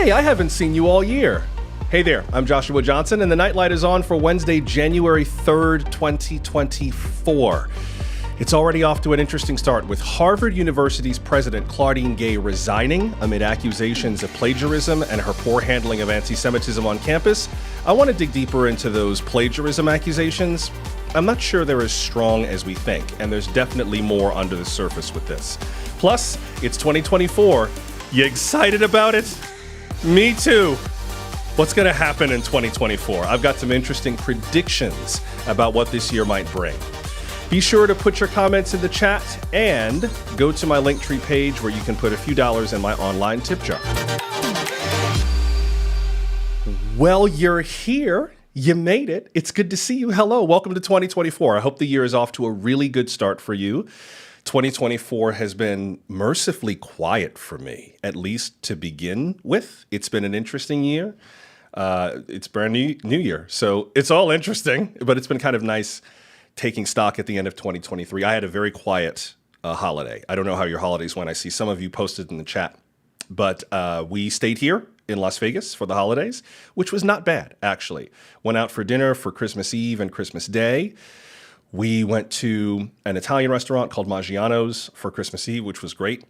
Hey, I haven't seen you all year. Hey there, I'm Joshua Johnson, and the Nightlight is on for Wednesday, January 3rd, 2024. It's already off to an interesting start, with Harvard University's President Claudine Gay resigning amid accusations of plagiarism and her poor handling of antisemitism on campus. I want to dig deeper into those plagiarism accusations. I'm not sure they're as strong as we think, and there's definitely more under the surface with this. Plus, it's 2024. You excited about it? Me too. What's going to happen in 2024? I've got some interesting predictions about what this year might bring. Be sure to put your comments in the chat and go to my Linktree page where you can put a few dollars in my online tip jar. Well, you're here. You made it. It's good to see you. Hello. Welcome to 2024. I hope the year is off to a really good start for you. 2024 has been mercifully quiet for me, at least to begin with. It's been an interesting year. It's brand new year, so it's all interesting, but it's been kind of nice taking stock at the end of 2023. I had a very quiet holiday. I don't know how your holidays went. I see some of you posted in the chat, but we stayed here in Las Vegas for the holidays, which was not bad, actually. Went out for dinner for Christmas Eve and Christmas Day. We went to an Italian restaurant called Maggiano's for Christmas Eve, which was great.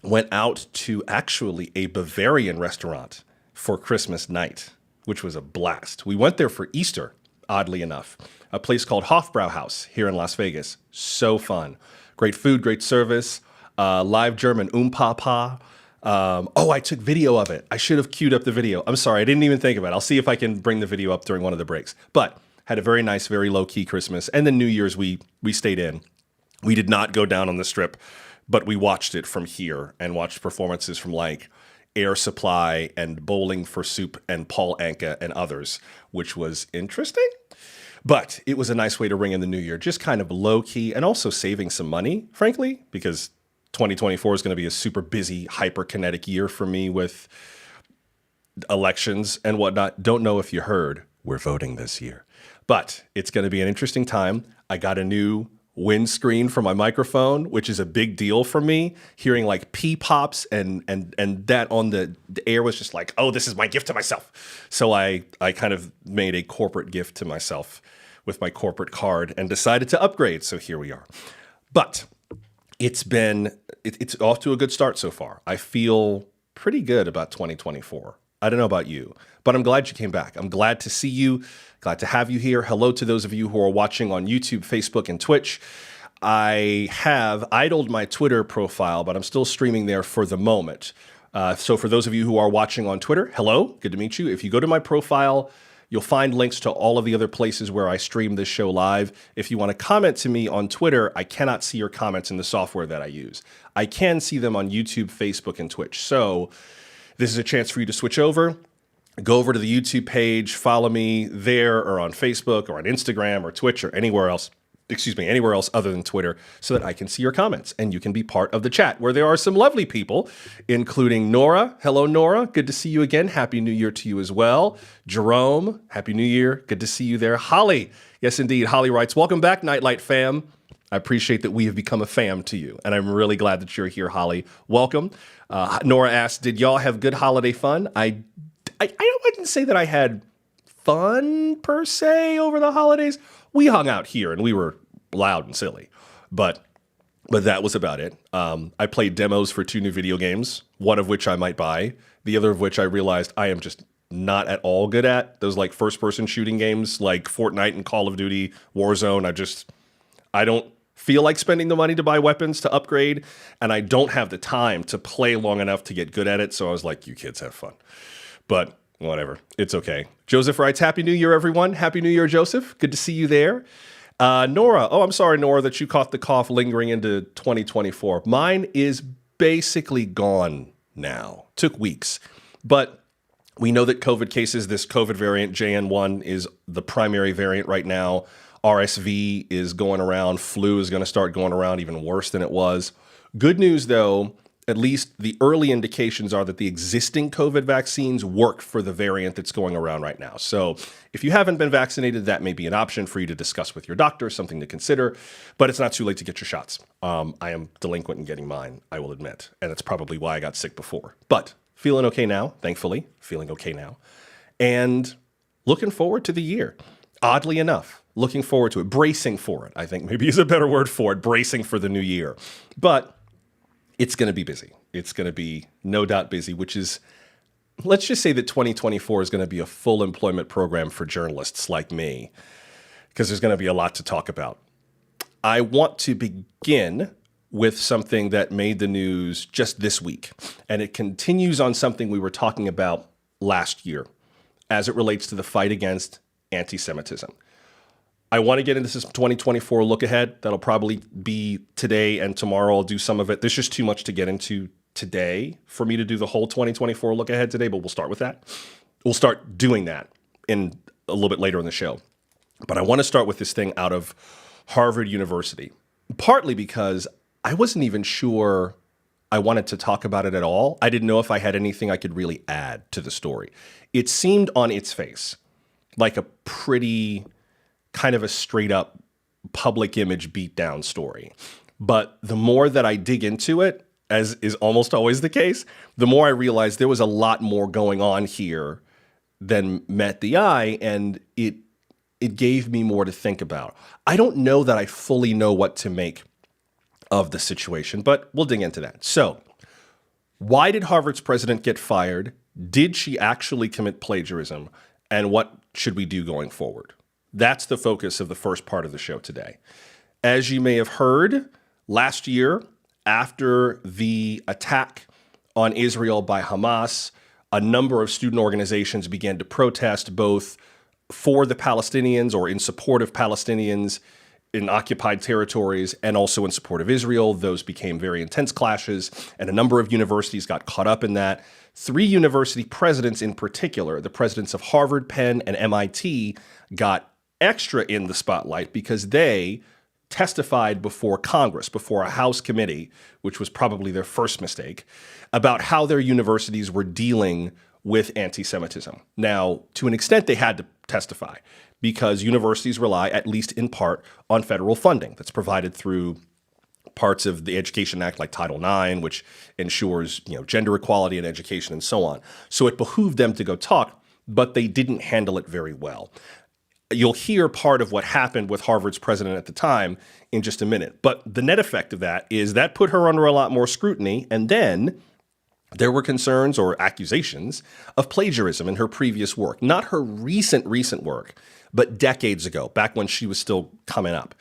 Went out to actually a Bavarian restaurant for Christmas night, which was a blast. We went there for Easter, oddly enough. A place called Hofbrauhaus here in Las Vegas. So fun. Great food, great service. Live German Papa. I took video of it. I should have queued up the video. I'm sorry, I didn't even think of it. I'll see if I can bring the video up during one of the breaks. But had a very nice, very low-key Christmas. And then New Year's, we stayed in. We did not go down on the Strip, but we watched it from here and watched performances from like Air Supply and Bowling for Soup and Paul Anka and others, which was interesting. But it was a nice way to ring in the new year, just kind of low-key and also saving some money, frankly, because 2024 is going to be a super busy, hyper-kinetic year for me with elections and whatnot. Don't know if you heard, we're voting this year. But it's going to be an interesting time. I got a new windscreen for my microphone, which is a big deal for me. Hearing like pee pops and that on the air was just like, oh, this is my gift to myself. So I kind of made a corporate gift to myself with my corporate card and decided to upgrade. So here we are. But it's off to a good start so far. I feel pretty good about 2024. I don't know about you, but I'm glad you came back. I'm glad to see you. Glad to have you here. Hello to those of you who are watching on YouTube, Facebook, and Twitch. I have idled my Twitter profile, but I'm still streaming there for the moment. So for those of you who are watching on Twitter, hello, good to meet you. If you go to my profile, you'll find links to all of the other places where I stream this show live. If you want to comment to me on Twitter, I cannot see your comments in the software that I use. I can see them on YouTube, Facebook, and Twitch. So this is a chance for you to switch over. Go over to the YouTube page, follow me there or on Facebook or on Instagram or Twitch or anywhere else other than Twitter so that I can see your comments and you can be part of the chat where there are some lovely people, including Nora. Hello, Nora. Good to see you again. Happy New Year to you as well. Jerome, Happy New Year. Good to see you there. Holly. Yes, indeed. Holly writes, welcome back, Nightlight fam. I appreciate that we have become a fam to you, and I'm really glad that you're here, Holly. Welcome. Nora asks, did y'all have good holiday fun? I wouldn't say that I had fun per se over the holidays. We hung out here and we were loud and silly, but that was about it. I played demos for 2 new video games, one of which I might buy, the other of which I realized I am just not at all good at. Those like first-person shooting games like Fortnite and Call of Duty, Warzone. I don't feel like spending the money to buy weapons to upgrade, and I don't have the time to play long enough to get good at it. So I was like, you kids have fun. But whatever, it's okay. Joseph writes, Happy New Year, everyone. Happy New Year, Joseph. Good to see you there. Nora, I'm sorry, Nora, that you caught the cough lingering into 2024. Mine is basically gone now. Took weeks. But we know that COVID cases, this COVID variant, JN1, is the primary variant right now. RSV is going around. Flu is going to start going around even worse than it was. Good news, though, at least the early indications are that the existing COVID vaccines work for the variant that's going around right now. So if you haven't been vaccinated, that may be an option for you to discuss with your doctor, something to consider, but it's not too late to get your shots. I am delinquent in getting mine, I will admit, and that's probably why I got sick before. But Feeling okay now, thankfully, feeling okay now. And looking forward to the year. Oddly enough, looking forward to it, bracing for it, I think maybe is a better word for it, bracing for the new year. But it's going to be busy. It's going to be no doubt busy, which is, let's just say that 2024 is going to be a full employment program for journalists like me, because there's going to be a lot to talk about. I want to begin with something that made the news just this week, and it continues on something we were talking about last year as it relates to the fight against anti-Semitism. I want to get into this 2024 look ahead. That'll probably be today and tomorrow. I'll do some of it. There's just too much to get into today for me to do the whole 2024 look ahead today, but we'll start with that. We'll start doing that in a little bit later in the show. But I want to start with this thing out of Harvard University, partly because I wasn't even sure I wanted to talk about it at all. I didn't know if I had anything I could really add to the story. It seemed on its face like a pretty kind of a straight up public image beatdown story. But the more that I dig into it, as is almost always the case, the more I realized there was a lot more going on here than met the eye, and it gave me more to think about. I don't know that I fully know what to make of the situation, but we'll dig into that. So, why did Harvard's president get fired? Did she actually commit plagiarism? And what should we do going forward? That's the focus of the first part of the show today. As you may have heard, last year, after the attack on Israel by Hamas, a number of student organizations began to protest both for the Palestinians or in support of Palestinians in occupied territories and also in support of Israel. Those became very intense clashes, and a number of universities got caught up in that. 3 university presidents in particular, the presidents of Harvard, Penn, and MIT, got extra in the spotlight because they testified before Congress, before a House committee, which was probably their first mistake, about how their universities were dealing with anti-Semitism. Now, to an extent, they had to testify because universities rely, at least in part, on federal funding that's provided through parts of the Education Act like Title IX, which ensures, gender equality in education and so on. So it behooved them to go talk, but they didn't handle it very well. You'll hear part of what happened with Harvard's president at the time in just a minute. But the net effect of that is that put her under a lot more scrutiny. And then there were concerns or accusations of plagiarism in her previous work, not her recent work, but decades ago, back when she was still coming up.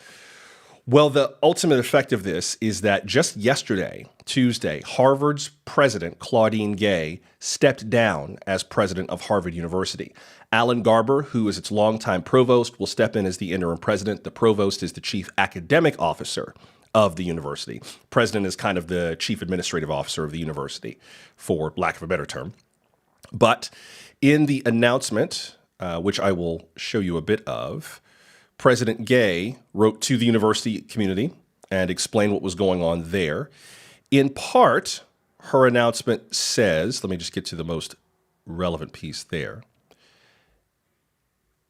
Well, the ultimate effect of this is that just yesterday, Tuesday, Harvard's president, Claudine Gay, stepped down as president of Harvard University. Alan Garber, who is its longtime provost, will step in as the interim president. The provost is the chief academic officer of the university. President is kind of the chief administrative officer of the university, for lack of a better term. But in the announcement, which I will show you a bit of, President Gay wrote to the university community and explained what was going on there. In part, her announcement says, let me just get to the most relevant piece there.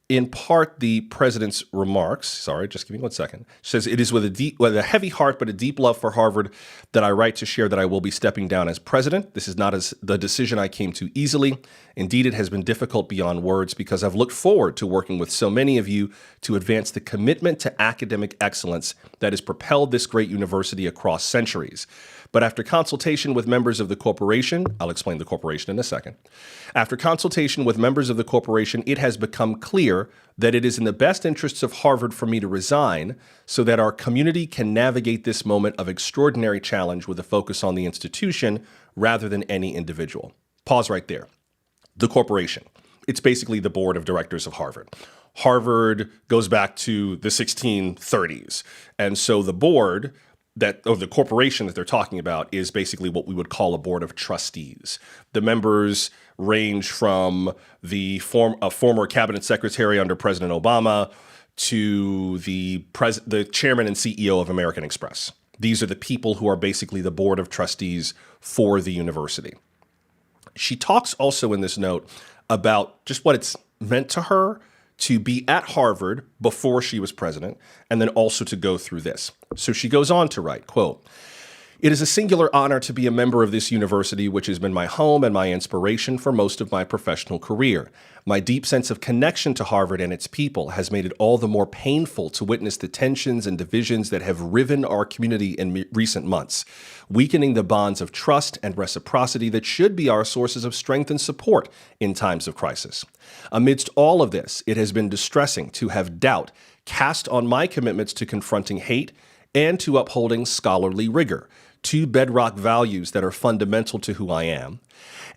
In part, the president's remarks, sorry, just give me 1 second, says, "It is with a heavy heart but a deep love for Harvard that I write to share that I will be stepping down as president. This is not the decision I came to easily. Indeed, it has been difficult beyond words because I've looked forward to working with so many of you to advance the commitment to academic excellence that has propelled this great university across centuries. But after consultation with members of the corporation," I'll explain the corporation in a second. "After consultation with members of the corporation, it has become clear that it is in the best interests of Harvard for me to resign so that our community can navigate this moment of extraordinary challenge with a focus on the institution rather than any individual." Pause right there. The corporation. It's basically the board of directors of Harvard. Harvard goes back to the 1630s. And so the board the corporation that they're talking about is basically what we would call a board of trustees. The members range from a former cabinet secretary under President Obama to the chairman and CEO of American Express. These are the people who are basically the board of trustees for the university. She talks also in this note about just what it's meant to her to be at Harvard before she was president, and then also to go through this. So she goes on to write, quote, It is a singular honor to be a member of this university, which has been my home and my inspiration for most of my professional career. My deep sense of connection to Harvard and its people has made it all the more painful to witness the tensions and divisions that have riven our community in recent months, weakening the bonds of trust and reciprocity that should be our sources of strength and support in times of crisis. Amidst all of this, it has been distressing to have doubt cast on my commitments to confronting hate and to upholding scholarly rigor, two bedrock values that are fundamental to who I am,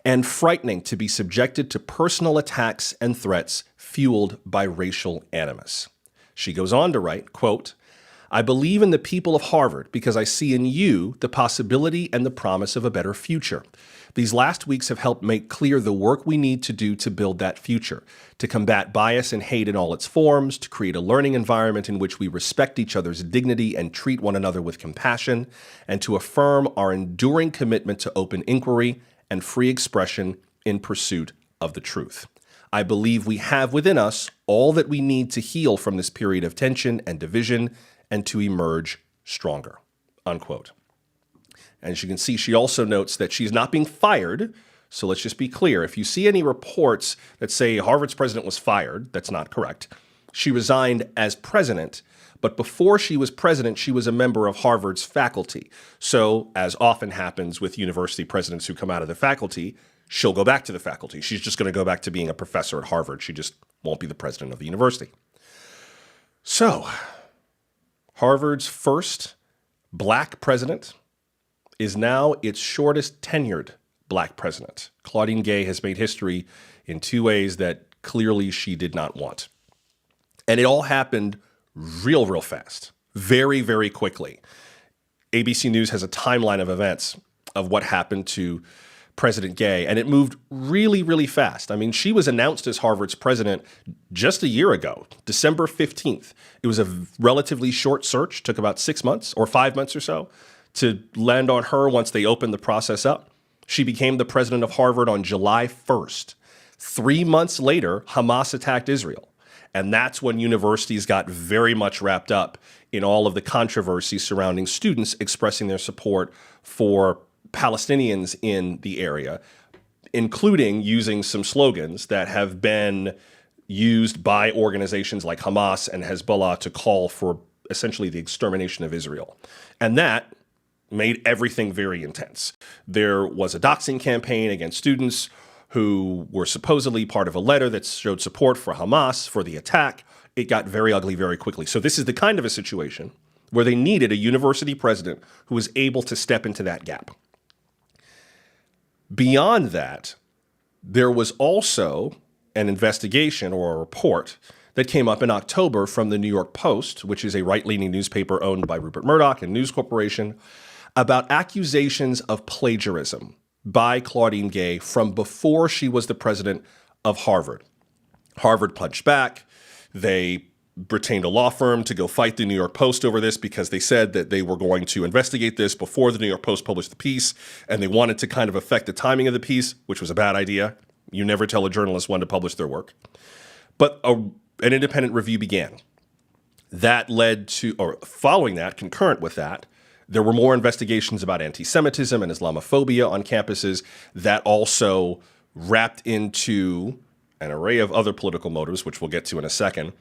and frightening to be subjected to personal attacks and threats fueled by racial animus. She goes on to write, quote, I believe in the people of Harvard because I see in you the possibility and the promise of a better future. These last weeks have helped make clear the work we need to do to build that future, to combat bias and hate in all its forms, to create a learning environment in which we respect each other's dignity and treat one another with compassion, and to affirm our enduring commitment to open inquiry and free expression in pursuit of the truth. I believe we have within us all that we need to heal from this period of tension and division and to emerge stronger, unquote. And as you can see, she also notes that she's not being fired. So let's just be clear. If you see any reports that say Harvard's president was fired, that's not correct. She resigned as president, but before she was president, she was a member of Harvard's faculty. So as often happens with university presidents who come out of the faculty, she'll go back to the faculty. She's just going to go back to being a professor at Harvard. She just won't be the president of the university. So Harvard's first black president is now its shortest tenured black president. Claudine Gay has made history in two ways that clearly she did not want. And it all happened real fast, very, very quickly. ABC News has a timeline of events of what happened to President Gay, and it moved really fast. I mean, she was announced as Harvard's president just a year ago, December 15th. It was a relatively short search, took about 6 months or 5 months or so to land on her once they opened the process up. She became the president of Harvard on July 1st. 3 months later, Hamas attacked Israel. And that's when universities got very much wrapped up in all of the controversy surrounding students expressing their support for Palestinians in the area, including using some slogans that have been used by organizations like Hamas and Hezbollah to call for essentially the extermination of Israel. And that made everything very intense. There was a doxing campaign against students who were supposedly part of a letter that showed support for Hamas for the attack. It got very ugly very quickly. So this is the kind of a situation where they needed a university president who was able to step into that gap. Beyond that, there was also an investigation or a report that came up in October from the New York Post, which is a right-leaning newspaper owned by Rupert Murdoch and News Corporation, about accusations of plagiarism by Claudine Gay from before she was the president of Harvard. Harvard punched back. They retained a law firm to go fight the New York Post over this because they said that they were going to investigate this before the New York Post published the piece, and they wanted to kind of affect the timing of the piece, which was a bad idea. You never tell a journalist when to publish their work. But an independent review began. That led to, or following that, concurrent with that, there were more investigations about antisemitism and Islamophobia on campuses that also wrapped into an array of other political motives, which we'll get to in a second,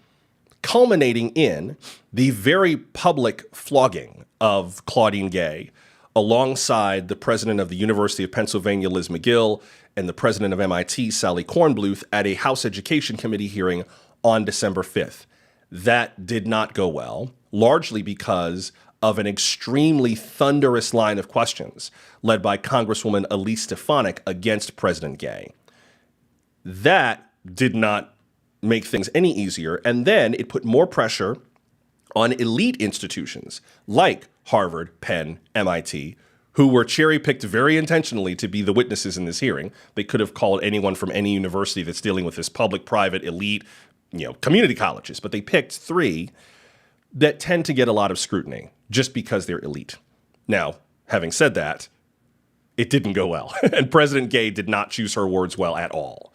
culminating in the very public flogging of Claudine Gay alongside the president of the University of Pennsylvania, Liz McGill, and the president of MIT, Sally Kornbluth, at a House Education Committee hearing on December 5th. That did not go well, largely because of an extremely thunderous line of questions led by Congresswoman Elise Stefanik against President Gay. That did not make things any easier, and then it put more pressure on elite institutions like Harvard, Penn, MIT, who were cherry-picked very intentionally to be the witnesses in this hearing. They could have called anyone from any university that's dealing with this public, private, elite, community colleges, but they picked three that tend to get a lot of scrutiny just because they're elite. Now, having said that, it didn't go well, and President Gay did not choose her words well at all.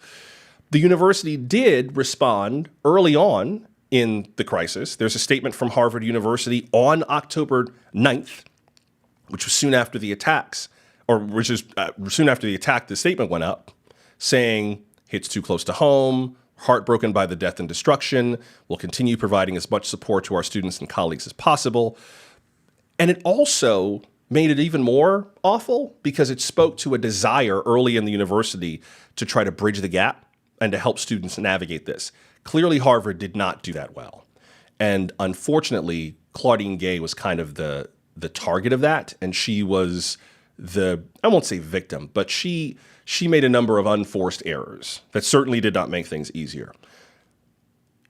The university did respond early on in the crisis. There's a statement from Harvard University on October 9th which was soon after the attacks, or which is soon after the attack, the statement went up saying, hits too close to home, heartbroken by the death and destruction, will continue providing as much support to our students and colleagues as possible. And it also made it even more awful because it spoke to a desire early in the university to try to bridge the gap and to help students navigate this. Clearly, Harvard did not do that well. And unfortunately, Claudine Gay was kind of the target of that. And she was I won't say victim, but she made a number of unforced errors that certainly did not make things easier.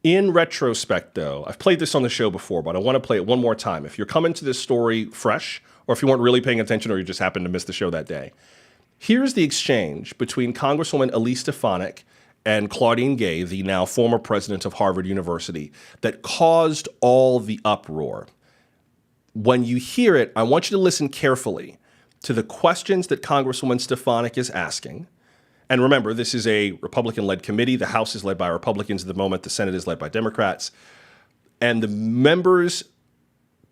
In retrospect, though, I've played this on the show before, but I want to play it one more time. If you're coming to this story fresh, or if you weren't really paying attention or you just happened to miss the show that day, here's the exchange between Congresswoman Elise Stefanik and Claudine Gay, the now former president of Harvard University, that caused all the uproar. When you hear it, I want you to listen carefully to the questions that Congresswoman Stefanik is asking. And remember, this is a Republican-led committee. The House is led by Republicans at the moment. The Senate is led by Democrats. And the members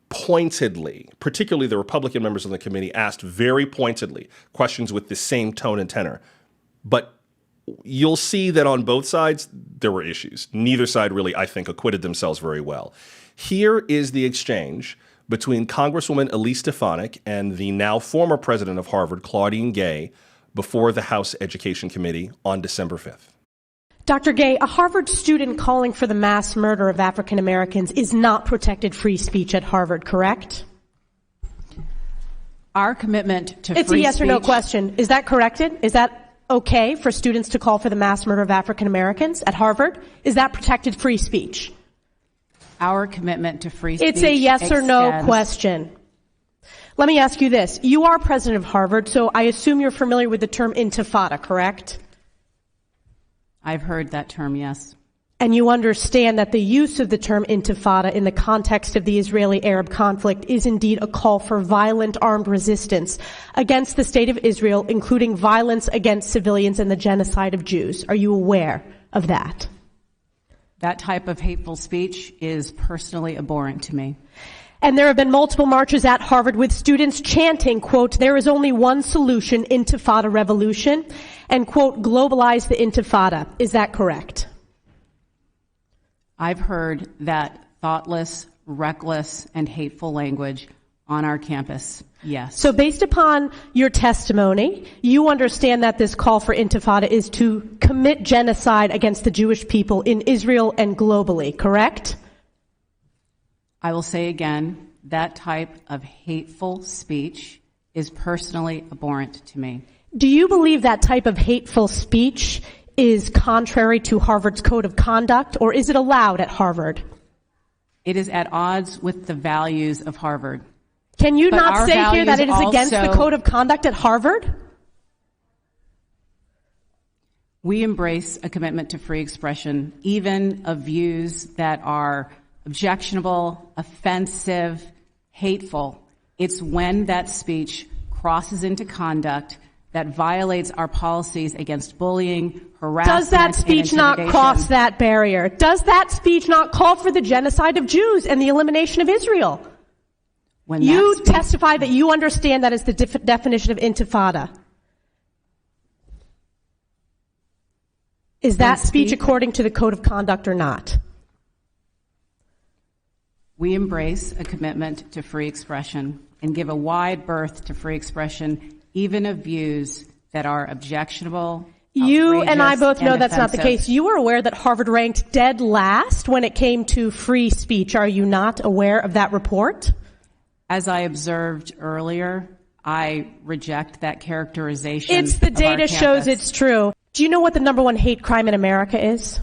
pointedly, particularly the Republican members on the committee, asked very pointedly questions with the same tone and tenor. But you'll see that on both sides, there were issues. Neither side really, I think, acquitted themselves very well. Here is the exchange between Congresswoman Elise Stefanik and the now former president of Harvard, Claudine Gay, before the House Education Committee on December 5th. Dr. Gay, a Harvard student calling for the mass murder of African Americans is not protected free speech at Harvard, correct? Our commitment to free speech... It's a yes or no question. Is that corrected? Is that okay for students to call for the mass murder of African Americans at Harvard? Is that protected free speech? Our commitment to free speech... It's a yes or no question. Let me ask you this. You are president of Harvard, so I assume you're familiar with the term intifada, correct? I've heard that term, yes. And you understand that the use of the term intifada in the context of the Israeli-Arab conflict is indeed a call for violent armed resistance against the state of Israel, including violence against civilians and the genocide of Jews. Are you aware of that? That type of hateful speech is personally abhorrent to me. And there have been multiple marches at Harvard with students chanting, quote, there is only one solution, intifada revolution, and, quote, globalize the intifada. Is that correct? I've heard that thoughtless, reckless, and hateful language on our campus, yes. So based upon your testimony, you understand that this call for intifada is to commit genocide against the Jewish people in Israel and globally, correct? I will say again, that type of hateful speech is personally abhorrent to me. Do you believe that type of hateful speech is contrary to Harvard's code of conduct, or is it allowed at Harvard? It is at odds with the values of Harvard. Can you not say here that it is against the code of conduct at Harvard? We embrace a commitment to free expression, even of views that are objectionable, offensive, hateful. It's when that speech crosses into conduct that violates our policies against bullying, harassment, Does that speech not cross that barrier? Does that speech not call for the genocide of Jews and the elimination of Israel? When you testify that you understand that is the definition of intifada. Is that speech according to the code of conduct or not? We embrace a commitment to free expression and give a wide berth to free expression, even of views that are objectionable. You and I both know that's not the case. You are aware that Harvard ranked dead last when it came to free speech. Are you not aware of that report? As I observed earlier, I reject that characterization. It's the data shows it's true. Do you know what the number one hate crime in America is?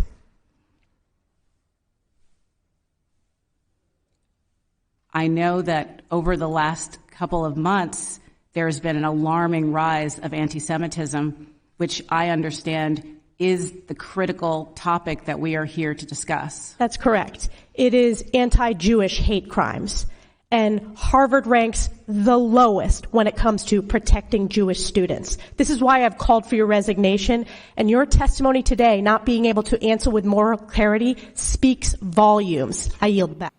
I know that over the last couple of months, there has been an alarming rise of antisemitism, which I understand is the critical topic that we are here to discuss. That's correct. It is anti-Jewish hate crimes. And Harvard ranks the lowest when it comes to protecting Jewish students. This is why I've called for your resignation, and your testimony today, not being able to answer with moral clarity, speaks volumes. I yield back.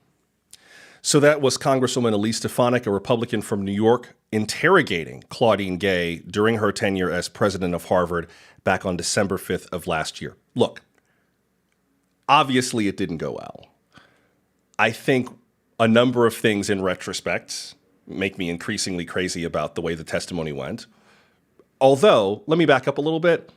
So that was Congresswoman Elise Stefanik, a Republican from New York, interrogating Claudine Gay during her tenure as president of Harvard back on December 5th of last year. Look, obviously it didn't go well. I think a number of things in retrospect make me increasingly crazy about the way the testimony went. Although, let me back up a little bit.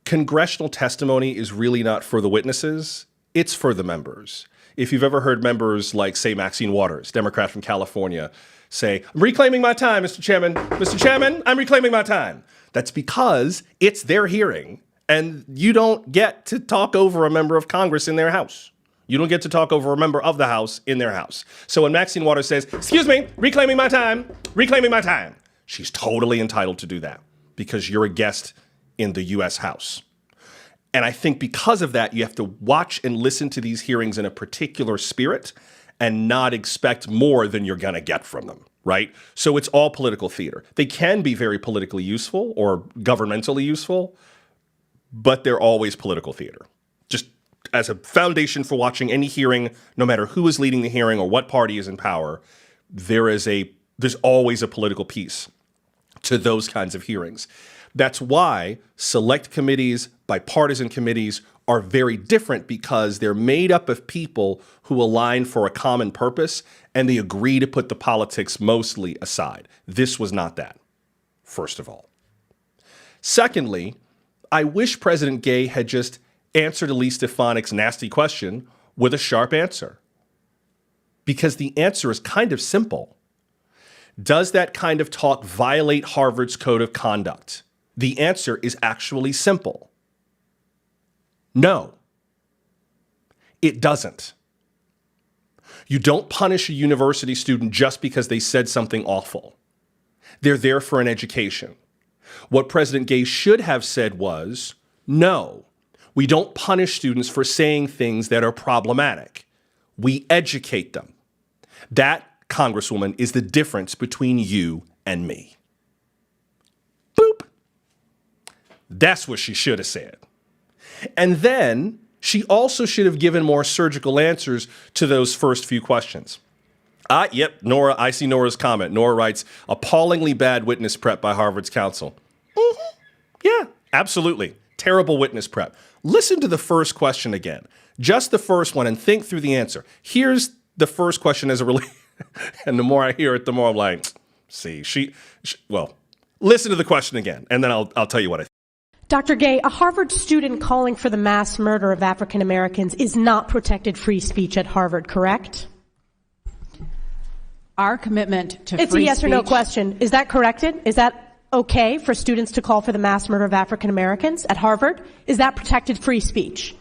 Congressional testimony is really not for the witnesses, it's for the members. If you've ever heard members like, say, Maxine Waters, Democrat from California, say, "I'm reclaiming my time, Mr. Chairman. Mr. Chairman, I'm reclaiming my time." That's because it's their hearing, and you don't get to talk over a member of Congress in their house. You don't get to talk over a member of the House in their house. So when Maxine Waters says, "Excuse me, reclaiming my time," she's totally entitled to do that because you're a guest in the U.S. House. And I think because of that, you have to watch and listen to these hearings in a particular spirit and not expect more than you're going to get from them, right? So it's all political theater. They can be very politically useful or governmentally useful, but they're always political theater. Just as a foundation for watching any hearing, no matter who is leading the hearing or what party is in power, there's always a political piece to those kinds of hearings. That's why select committees, bipartisan committees are very different because they're made up of people who align for a common purpose and they agree to put the politics mostly aside. This was not that, first of all. Secondly, I wish President Gay had just answered Elise Stefanik's nasty question with a sharp answer. Because the answer is kind of simple. Does that kind of talk violate Harvard's code of conduct? The answer is actually simple. No, it doesn't. You don't punish a university student just because they said something awful. They're there for an education. What President Gay should have said was, no, we don't punish students for saying things that are problematic. We educate them. That, Congresswoman, is the difference between you and me. Boop. That's what she should have said. And then she also should have given more surgical answers to those first few questions. Yep, Nora, I see Nora's comment. Nora writes, appallingly bad witness prep by Harvard's counsel. Yeah, absolutely. Terrible witness prep. Listen to the first question again. Just the first one and think through the answer. Here's the first question as a really, and the more I hear it, the more I'm like, well, listen to the question again, and then I'll tell you what I think. Dr. Gay, a Harvard student calling for the mass murder of African Americans is not protected free speech at Harvard, correct? Our commitment to free speech... It's a yes or no question. Is that corrected? Is that okay for students to call for the mass murder of African Americans at Harvard? Is that protected free speech?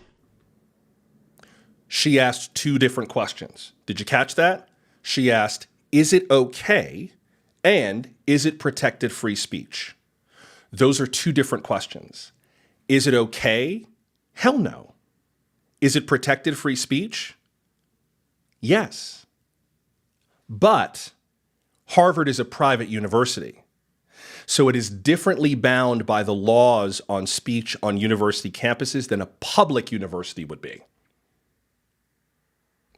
She asked two different questions. Did you catch that? She asked, is it okay? And is it protected free speech? Those are two different questions. Is it okay? Hell no. Is it protected free speech? Yes. But Harvard is a private university, so it is differently bound by the laws on speech on university campuses than a public university would be.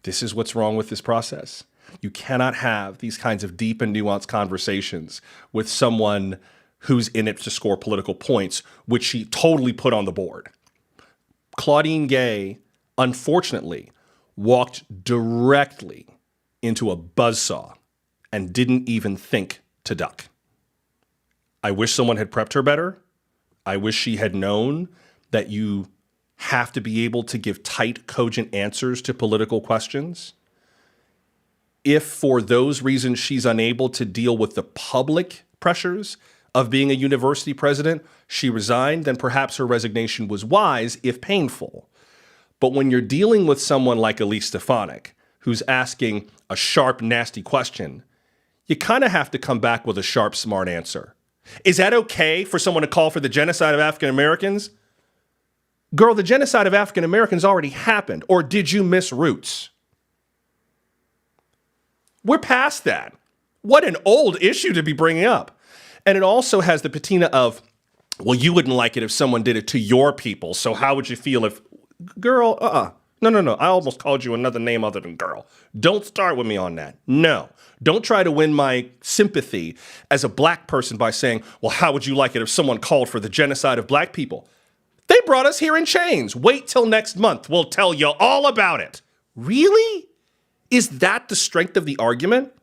This is what's wrong with this process. You cannot have these kinds of deep and nuanced conversations with someone who's in it to score political points, which she totally put on the board. Claudine Gay, unfortunately, walked directly into a buzzsaw and didn't even think to duck. I wish someone had prepped her better. I wish she had known that you have to be able to give tight, cogent answers to political questions. If for those reasons she's unable to deal with the public pressures of being a university president, she resigned, then perhaps her resignation was wise, if painful. But when you're dealing with someone like Elise Stefanik, who's asking a sharp, nasty question, you kind of have to come back with a sharp, smart answer. Is that okay for someone to call for the genocide of African Americans? Girl, the genocide of African Americans already happened. Or did you miss roots? We're past that. What an old issue to be bringing up. And it also has the patina of, well, you wouldn't like it if someone did it to your people, so how would you feel if, girl, No. I almost called you another name other than girl. Don't start with me on that. No. Don't try to win my sympathy as a black person by saying, well, how would you like it if someone called for the genocide of black people? They brought us here in chains. Wait till next month. We'll tell you all about it. Really? Is that the strength of the argument?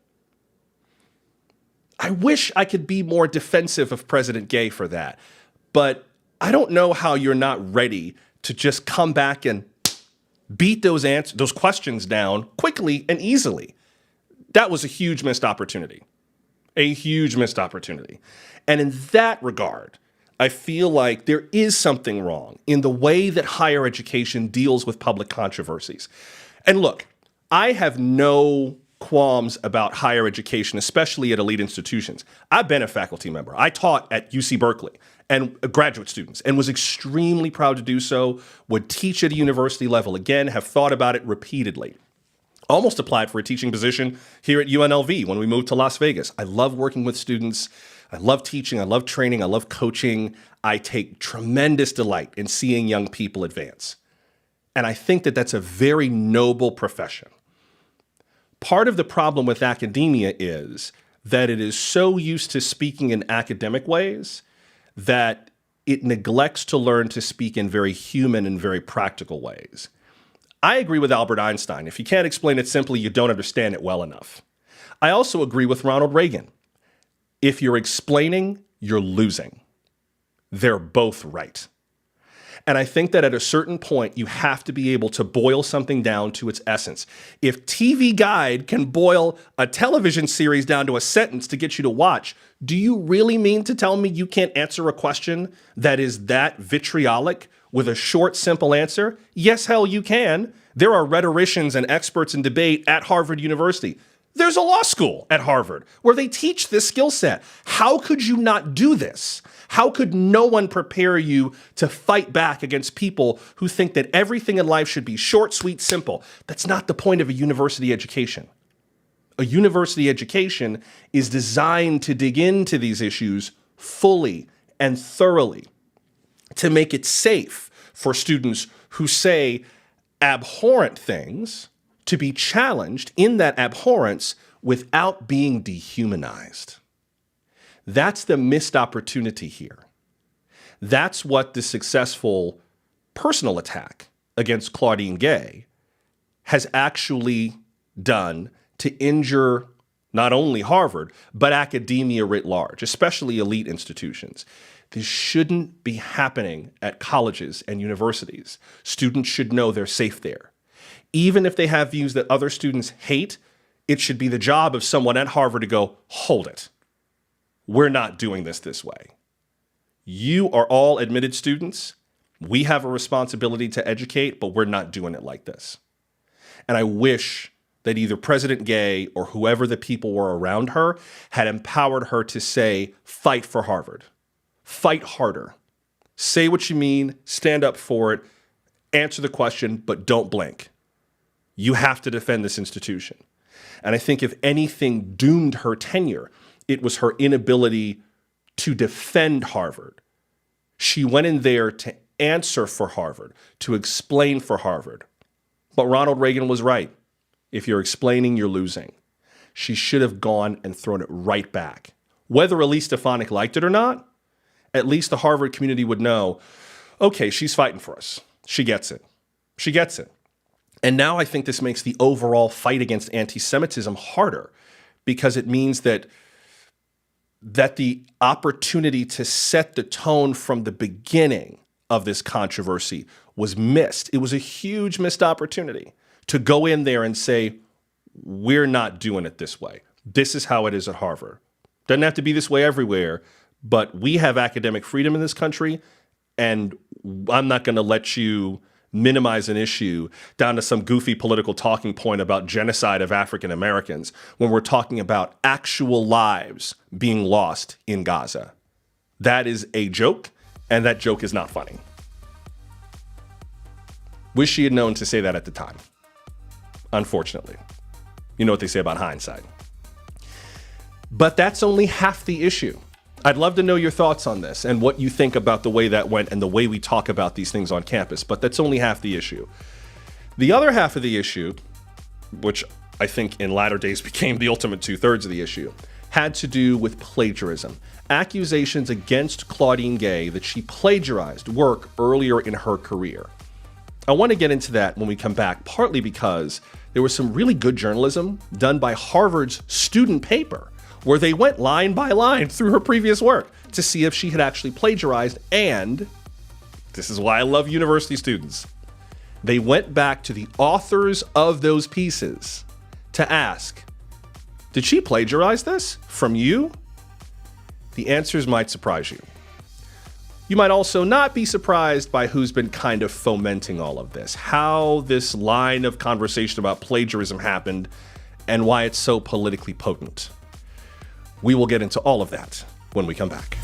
I wish I could be more defensive of President Gay for that, but I don't know how you're not ready to just come back and beat those questions down quickly and easily. That was a huge missed opportunity. A huge missed opportunity. And in that regard, I feel like there is something wrong in the way that higher education deals with public controversies. And look, I have no qualms about higher education, especially at elite institutions. I've been a faculty member. I taught at UC Berkeley and graduate students and was extremely proud to do so, would teach at a university level again, have thought about it repeatedly. Almost applied for a teaching position here at UNLV when we moved to Las Vegas. I love working with students. I love teaching. I love training. I love coaching. I take tremendous delight in seeing young people advance. And I think that that's a very noble profession. Part of the problem with academia is that it is so used to speaking in academic ways that it neglects to learn to speak in very human and very practical ways. I agree with Albert Einstein. If you can't explain it simply, you don't understand it well enough. I also agree with Ronald Reagan. If you're explaining, you're losing. They're both right. And I think that at a certain point, you have to be able to boil something down to its essence. If TV Guide can boil a television series down to a sentence to get you to watch, do you really mean to tell me you can't answer a question that is that vitriolic with a short, simple answer? Yes, hell, you can. There are rhetoricians and experts in debate at Harvard University. There's a law school at Harvard where they teach this skill set. How could you not do this? How could no one prepare you to fight back against people who think that everything in life should be short, sweet, simple? That's not the point of a university education. A university education is designed to dig into these issues fully and thoroughly, to make it safe for students who say abhorrent things to be challenged in that abhorrence without being dehumanized. That's the missed opportunity here. That's what the successful personal attack against Claudine Gay has actually done to injure not only Harvard, but academia writ large, especially elite institutions. This shouldn't be happening at colleges and universities. Students should know they're safe there. Even if they have views that other students hate, it should be the job of someone at Harvard to go, hold it. We're not doing this way. You are all admitted students. We have a responsibility to educate, but we're not doing it like this. And I wish that either President Gay or whoever the people were around her had empowered her to say, fight for Harvard. Fight harder. Say what you mean, stand up for it, answer the question, but don't blink. You have to defend this institution. And I think if anything doomed her tenure, it was her inability to defend Harvard. She went in there to answer for Harvard, to explain for Harvard. But Ronald Reagan was right. If you're explaining, you're losing. She should have gone and thrown it right back. Whether Elise Stefanik liked it or not, at least the Harvard community would know, okay, she's fighting for us. She gets it. She gets it. And now I think this makes the overall fight against anti-Semitism harder because it means that the opportunity to set the tone from the beginning of this controversy was missed. It was a huge missed opportunity to go in there and say, we're not doing it this way. This is how it is at Harvard. Doesn't have to be this way everywhere, but we have academic freedom in this country, and I'm not going to let you minimize an issue down to some goofy political talking point about genocide of African Americans when we're talking about actual lives being lost in Gaza. That is a joke, and that joke is not funny. Wish she had known to say that at the time. Unfortunately. You know what they say about hindsight. But that's only half the issue. I'd love to know your thoughts on this and what you think about the way that went and the way we talk about these things on campus, but that's only half the issue. The other half of the issue, which I think in latter days became the ultimate 2/3 of the issue, had to do with plagiarism. Accusations against Claudine Gay that she plagiarized work earlier in her career. I want to get into that when we come back, partly because there was some really good journalism done by Harvard's student paper, where they went line by line through her previous work to see if she had actually plagiarized, and this is why I love university students. They went back to the authors of those pieces to ask, did she plagiarize this from you? The answers might surprise you. You might also not be surprised by who's been kind of fomenting all of this, how this line of conversation about plagiarism happened, and why it's so politically potent. We will get into all of that when we come back.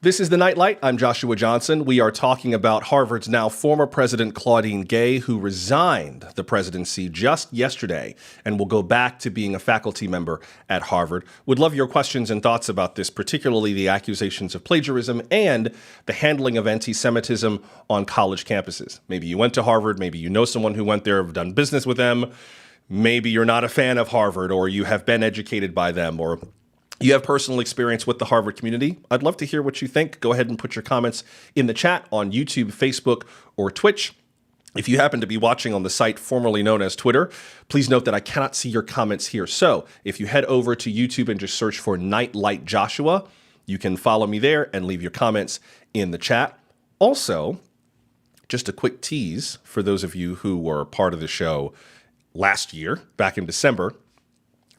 This is The Nightlight. I'm Joshua Johnson. We are talking about Harvard's now former president, Claudine Gay, who resigned the presidency just yesterday and will go back to being a faculty member at Harvard. Would love your questions and thoughts about this, particularly the accusations of plagiarism and the handling of antisemitism on college campuses. Maybe you went to Harvard, maybe you know someone who went there, have done business with them. Maybe you're not a fan of Harvard, or you have been educated by them, or you have personal experience with the Harvard community. I'd love to hear what you think. Go ahead and put your comments in the chat on YouTube, Facebook, or Twitch. If you happen to be watching on the site formerly known as Twitter, please note that I cannot see your comments here. So if you head over to YouTube and just search for Nightlight Joshua, you can follow me there and leave your comments in the chat. Also, just a quick tease for those of you who were part of the show last year, back in December,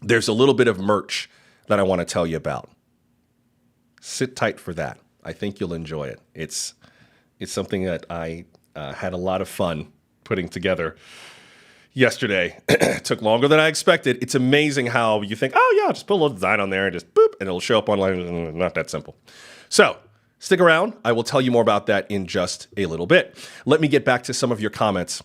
there's a little bit of merch that I want to tell you about. Sit tight for that. I think you'll enjoy it. It's something that I had a lot of fun putting together yesterday. It took longer than I expected. It's amazing how you think, oh yeah, just put a little design on there and just boop, and it'll show up online. Not that simple. So stick around. I will tell you more about that in just a little bit. Let me get back to some of your comments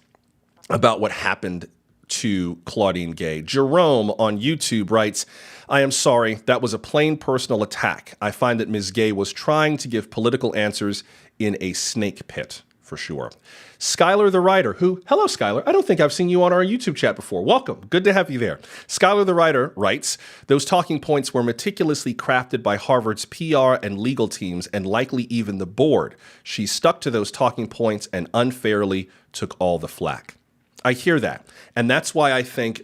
about what happened to Claudine Gay. Jerome on YouTube writes, I am sorry, that was a plain personal attack. I find that Ms. Gay was trying to give political answers in a snake pit, for sure. Skylar the writer, hello Skylar, I don't think I've seen you on our YouTube chat before. Welcome, good to have you there. Skylar the writer writes, those talking points were meticulously crafted by Harvard's PR and legal teams and likely even the board. She stuck to those talking points and unfairly took all the flack. I hear that. And that's why I think,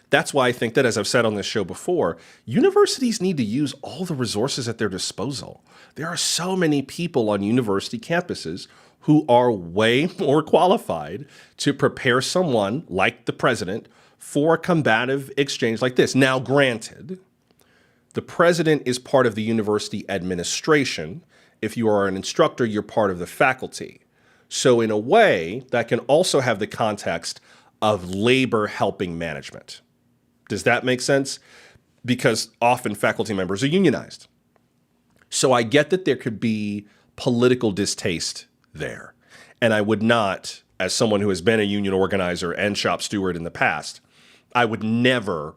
that's why I think that, as I've said on this show before, universities need to use all the resources at their disposal. There are so many people on university campuses who are way more qualified to prepare someone like the president for a combative exchange like this. Now, granted, the president is part of the university administration. If you are an instructor, you're part of the faculty. So in a way, that can also have the context of labor helping management. Does that make sense? Because often faculty members are unionized. So I get that there could be political distaste there. And I would not, as someone who has been a union organizer and shop steward in the past, I would never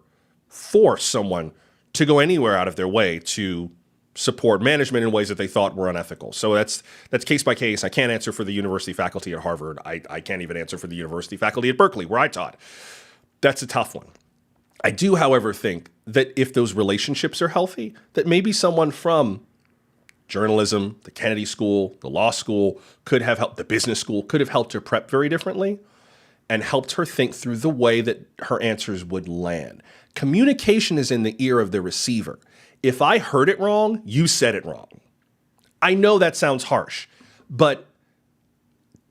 force someone to go anywhere out of their way to support management in ways that they thought were unethical. So that's case by case. I can't answer for the university faculty at Harvard. I can't even answer for the university faculty at Berkeley, where I taught. That's a tough one. I do, however, think that if those relationships are healthy, that maybe someone from journalism, the Kennedy School, the law school could have helped, the business school could have helped her prep very differently and helped her think through the way that her answers would land. Communication is in the ear of the receiver. If I heard it wrong, you said it wrong. I know that sounds harsh, but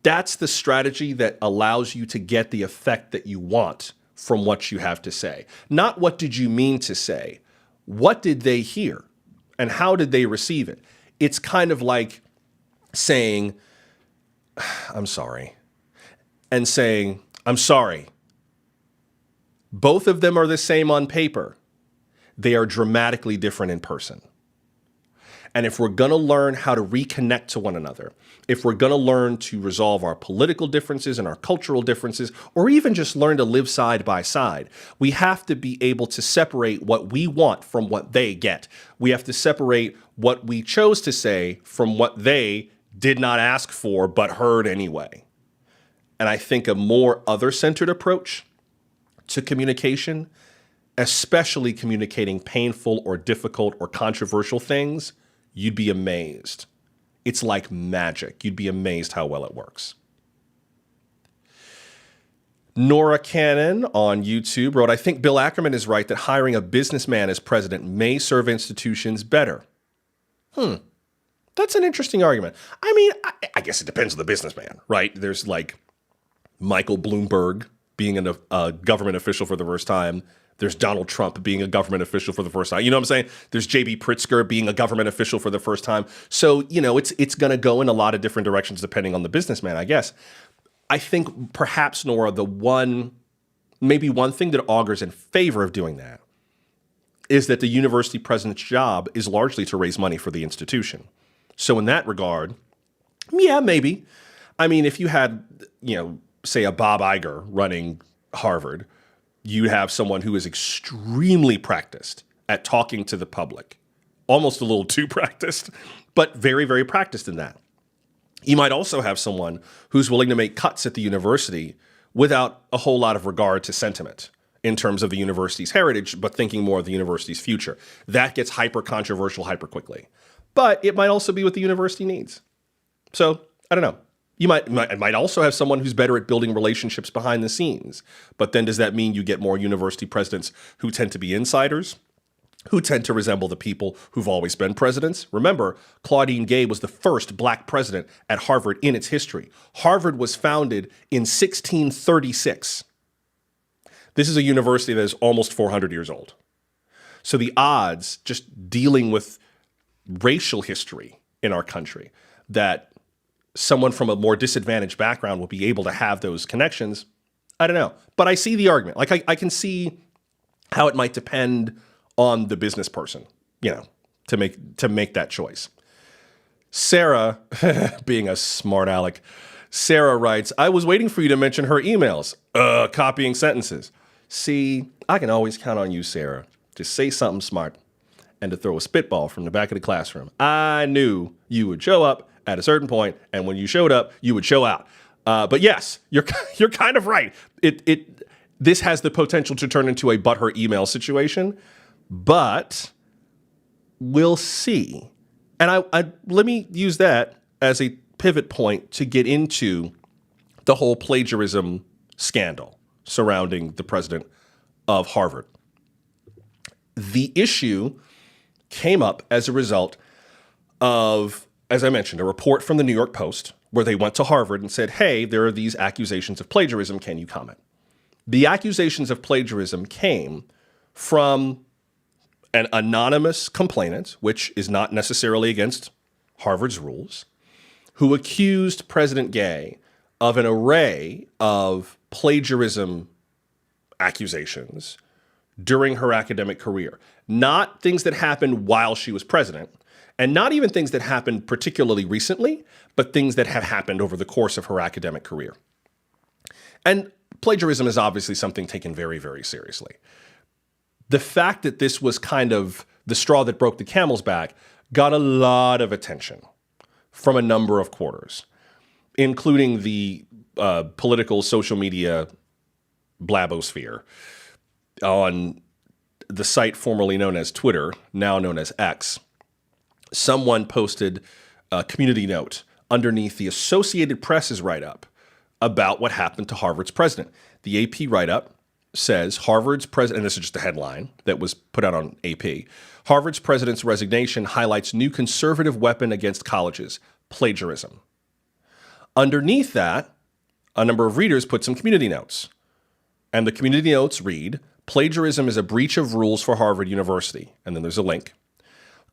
that's the strategy that allows you to get the effect that you want from what you have to say. Not what did you mean to say? What did they hear? And how did they receive it? It's kind of like saying, I'm sorry, and saying, I'm sorry. Both of them are the same on paper. They are dramatically different in person. And if we're going to learn how to reconnect to one another, if we're going to learn to resolve our political differences and our cultural differences, or even just learn to live side by side, we have to be able to separate what we want from what they get. We have to separate what we chose to say from what they did not ask for but heard anyway. And I think a more other-centered approach to communication, especially communicating painful or difficult or controversial things, you'd be amazed. It's like magic. You'd be amazed how well it works. Nora Cannon on YouTube wrote, I think Bill Ackerman is right that hiring a businessman as president may serve institutions better. That's an interesting argument. I mean, I guess it depends on the businessman, right? There's like Michael Bloomberg being a government official for the first time. There's Donald Trump being a government official for the first time. You know what I'm saying? There's J.B. Pritzker being a government official for the first time. So, you know, it's going to go in a lot of different directions depending on the businessman, I guess. I think perhaps, Nora, maybe one thing that augurs in favor of doing that is that the university president's job is largely to raise money for the institution. So in that regard, yeah, maybe. I mean, if you had, say a Bob Iger running Harvard, you have someone who is extremely practiced at talking to the public, almost a little too practiced, but very, very practiced in that. You might also have someone who's willing to make cuts at the university without a whole lot of regard to sentiment in terms of the university's heritage, but thinking more of the university's future. That gets hyper controversial hyper quickly. But it might also be what the university needs. So I don't know. You might also have someone who's better at building relationships behind the scenes. But then does that mean you get more university presidents who tend to be insiders, who tend to resemble the people who've always been presidents? Remember, Claudine Gay was the first black president at Harvard in its history. Harvard was founded in 1636. This is a university that is almost 400 years old. So the odds, just dealing with racial history in our country, that someone from a more disadvantaged background will be able to have those connections, I don't know. But I see the argument. Like I can see how it might depend on the business person, to make that choice. Sarah, being a smart aleck, Sarah writes, I was waiting for you to mention her emails. Copying sentences. See, I can always count on you, Sarah, to say something smart and to throw a spitball from the back of the classroom. I knew you would show up at a certain point, and when you showed up, you would show out. But yes, you're kind of right. This has the potential to turn into a butthurt email situation, but we'll see. And I let me use that as a pivot point to get into the whole plagiarism scandal surrounding the president of Harvard. The issue came up as a result of, as I mentioned, a report from the New York Post where they went to Harvard and said, hey, there are these accusations of plagiarism. Can you comment? The accusations of plagiarism came from an anonymous complainant, which is not necessarily against Harvard's rules, who accused President Gay of an array of plagiarism accusations during her academic career. Not things that happened while she was president, and not even things that happened particularly recently, but things that have happened over the course of her academic career. And plagiarism is obviously something taken very, very seriously. The fact that this was kind of the straw that broke the camel's back got a lot of attention from a number of quarters, including the political social media blabosphere on the site formerly known as Twitter, now known as X. Someone posted a community note underneath the Associated Press's write-up about what happened to Harvard's president. The AP write-up says Harvard's president, and this is just a headline that was put out on AP, Harvard's president's resignation highlights new conservative weapon against colleges, plagiarism. Underneath that, a number of readers put some community notes. And the community notes read, plagiarism is a breach of rules for Harvard University. And then there's a link.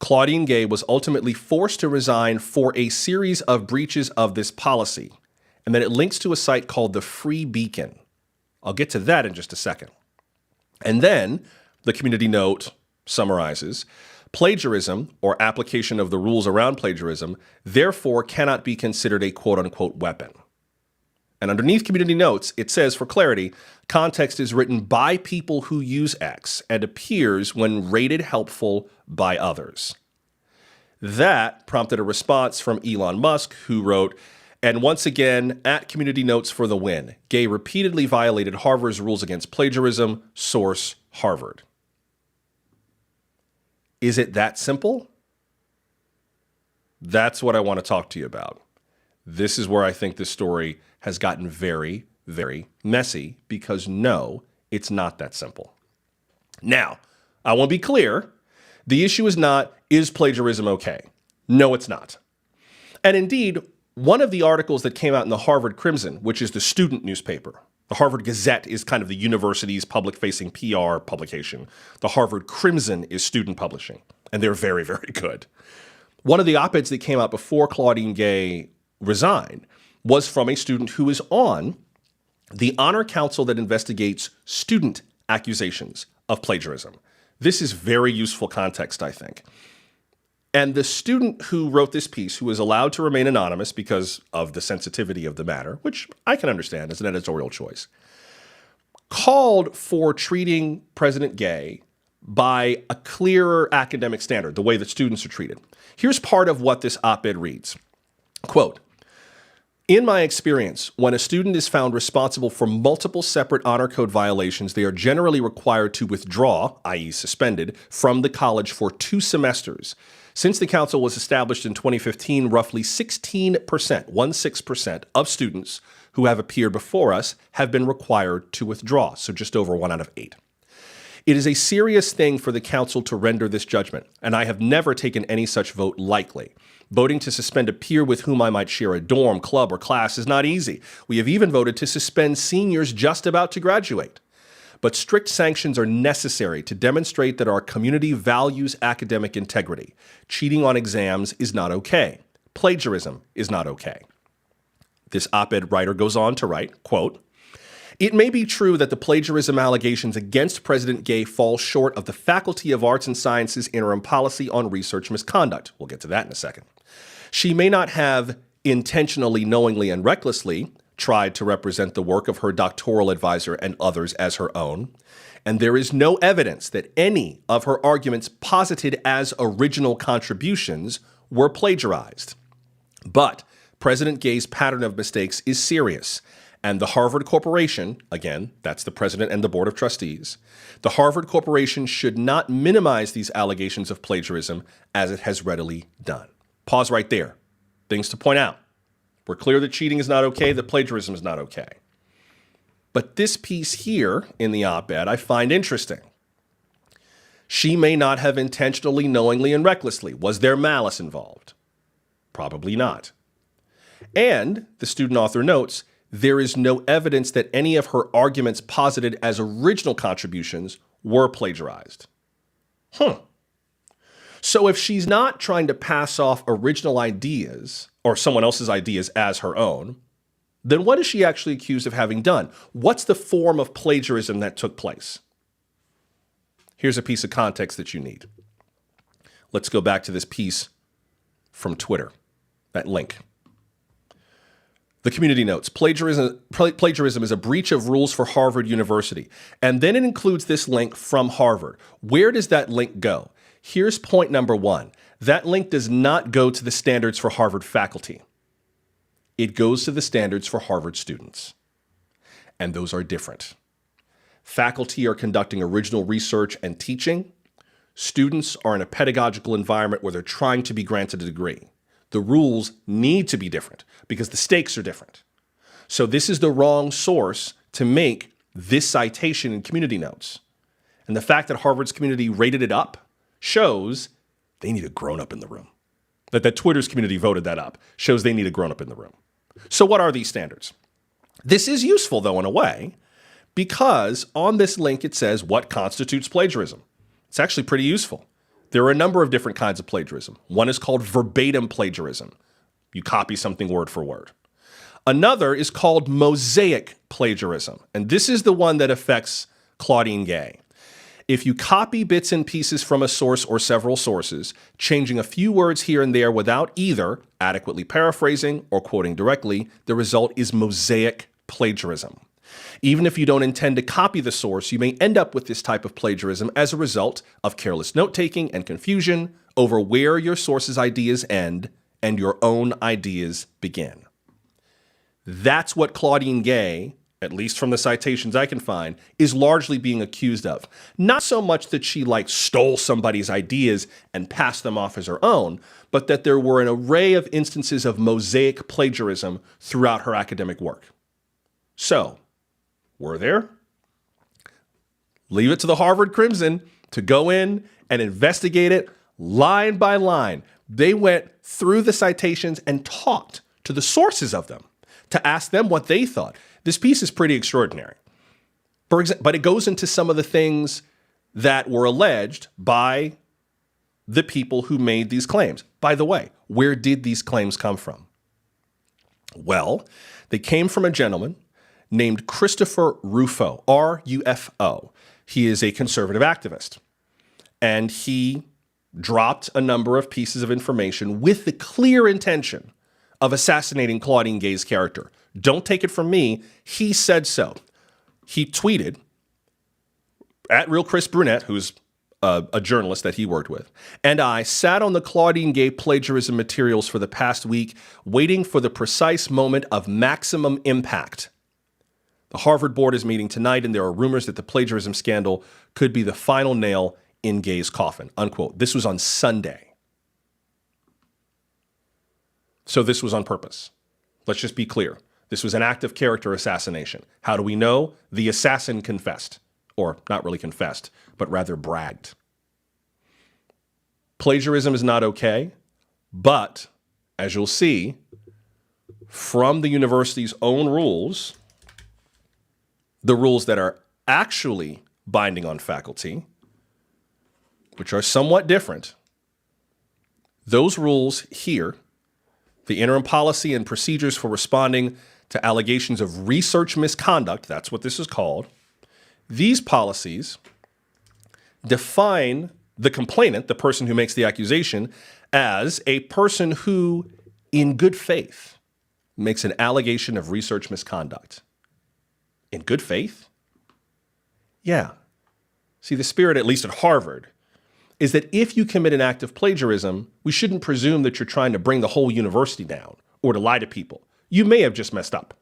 Claudine Gay was ultimately forced to resign for a series of breaches of this policy. And then it links to a site called the Free Beacon. I'll get to that in just a second. And then the community note summarizes, plagiarism, or application of the rules around plagiarism, therefore cannot be considered a quote-unquote weapon. And underneath community notes, it says, for clarity, context is written by people who use X and appears when rated helpful by others. That prompted a response from Elon Musk, who wrote, and once again, at community notes for the win. Gay repeatedly violated Harvard's rules against plagiarism. Source, Harvard. Is it that simple? That's what I want to talk to you about. This is where I think this story has gotten very, very messy because no, it's not that simple. Now, I want to be clear. The issue is not, is plagiarism okay? No, it's not. And indeed, one of the articles that came out in the Harvard Crimson, which is the student newspaper, the Harvard Gazette is kind of the university's public-facing PR publication. The Harvard Crimson is student publishing, and they're very, very good. One of the op-eds that came out before Claudine Gay resigned was from a student who is on the honor council that investigates student accusations of plagiarism. This is very useful context, I think. And the student who wrote this piece, who is allowed to remain anonymous because of the sensitivity of the matter, which I can understand as an editorial choice, called for treating President Gay by a clearer academic standard, the way that students are treated. Here's part of what this op-ed reads. Quote, in my experience, when a student is found responsible for multiple separate honor code violations, they are generally required to withdraw, i.e. suspended, from the college for 2 semesters. Since the council was established in 2015, roughly 16% of students who have appeared before us have been required to withdraw, so just over 1 out of 8. It is a serious thing for the council to render this judgment, and I have never taken any such vote lightly. Voting to suspend a peer with whom I might share a dorm, club, or class is not easy. We have even voted to suspend seniors just about to graduate. But strict sanctions are necessary to demonstrate that our community values academic integrity. Cheating on exams is not okay. Plagiarism is not okay. This op-ed writer goes on to write, quote, "It may be true that the plagiarism allegations against President Gay fall short of the Faculty of Arts and Sciences interim policy on research misconduct." We'll get to that in a second. She may not have intentionally, knowingly, and recklessly tried to represent the work of her doctoral advisor and others as her own, and there is no evidence that any of her arguments posited as original contributions were plagiarized. But President Gay's pattern of mistakes is serious, and the Harvard Corporation, again, that's the president and the board of trustees, the Harvard Corporation should not minimize these allegations of plagiarism as it has readily done. Pause right there. Things to point out. We're clear that cheating is not okay, that plagiarism is not okay. But this piece here in the op-ed I find interesting. She may not have intentionally, knowingly, and recklessly. Was there malice involved? Probably not. And, the student author notes, there is no evidence that any of her arguments posited as original contributions were plagiarized. So if she's not trying to pass off original ideas or someone else's ideas as her own, then what is she actually accused of having done? What's the form of plagiarism that took place? Here's a piece of context that you need. Let's go back to this piece from Twitter, that link. The community notes, plagiarism is a breach of rules for Harvard University. And then it includes this link from Harvard. Where does that link go? Here's point number 1. That link does not go to the standards for Harvard faculty. It goes to the standards for Harvard students. And those are different. Faculty are conducting original research and teaching. Students are in a pedagogical environment where they're trying to be granted a degree. The rules need to be different because the stakes are different. So this is the wrong source to make this citation in community notes. And the fact that Harvard's community rated it up shows they need a grown-up in the room. That Twitter's community voted that up shows they need a grown-up in the room. So what are these standards? This is useful, though, in a way, because on this link it says what constitutes plagiarism. It's actually pretty useful. There are a number of different kinds of plagiarism. One is called verbatim plagiarism. You copy something word for word. Another is called mosaic plagiarism, and this is the one that affects Claudine Gay. If you copy bits and pieces from a source or several sources, changing a few words here and there without either adequately paraphrasing or quoting directly, the result is mosaic plagiarism. Even if you don't intend to copy the source, you may end up with this type of plagiarism as a result of careless note-taking and confusion over where your source's ideas end and your own ideas begin. That's what Claudine Gay, at least from the citations I can find, is largely being accused of. Not so much that she stole somebody's ideas and passed them off as her own, but that there were an array of instances of mosaic plagiarism throughout her academic work. So, were there? Leave it to the Harvard Crimson to go in and investigate it line by line. They went through the citations and talked to the sources of them to ask them what they thought. This piece is pretty extraordinary. But it goes into some of the things that were alleged by the people who made these claims. By the way, where did these claims come from? Well, they came from a gentleman named Christopher Rufo, R-U-F-O. He is a conservative activist, and he dropped a number of pieces of information with the clear intention of assassinating Claudine Gay's character. Don't take it from me. He said so. He tweeted at Real Chris Brunette, who's a journalist that he worked with, and I sat on the Claudine Gay plagiarism materials for the past week, waiting for the precise moment of maximum impact. The Harvard board is meeting tonight, and there are rumors that the plagiarism scandal could be the final nail in Gay's coffin, unquote. This was on Sunday. So this was on purpose. Let's just be clear. This was an act of character assassination. How do we know? The assassin confessed, or not really confessed, but rather bragged. Plagiarism is not okay, but as you'll see from the university's own rules, the rules that are actually binding on faculty, which are somewhat different, those rules here, the interim policy and procedures for responding to allegations of research misconduct, that's what this is called, these policies define the complainant, the person who makes the accusation, as a person who, in good faith, makes an allegation of research misconduct. In good faith? Yeah. See, the spirit, at least at Harvard, is that if you commit an act of plagiarism, we shouldn't presume that you're trying to bring the whole university down or to lie to people. You may have just messed up.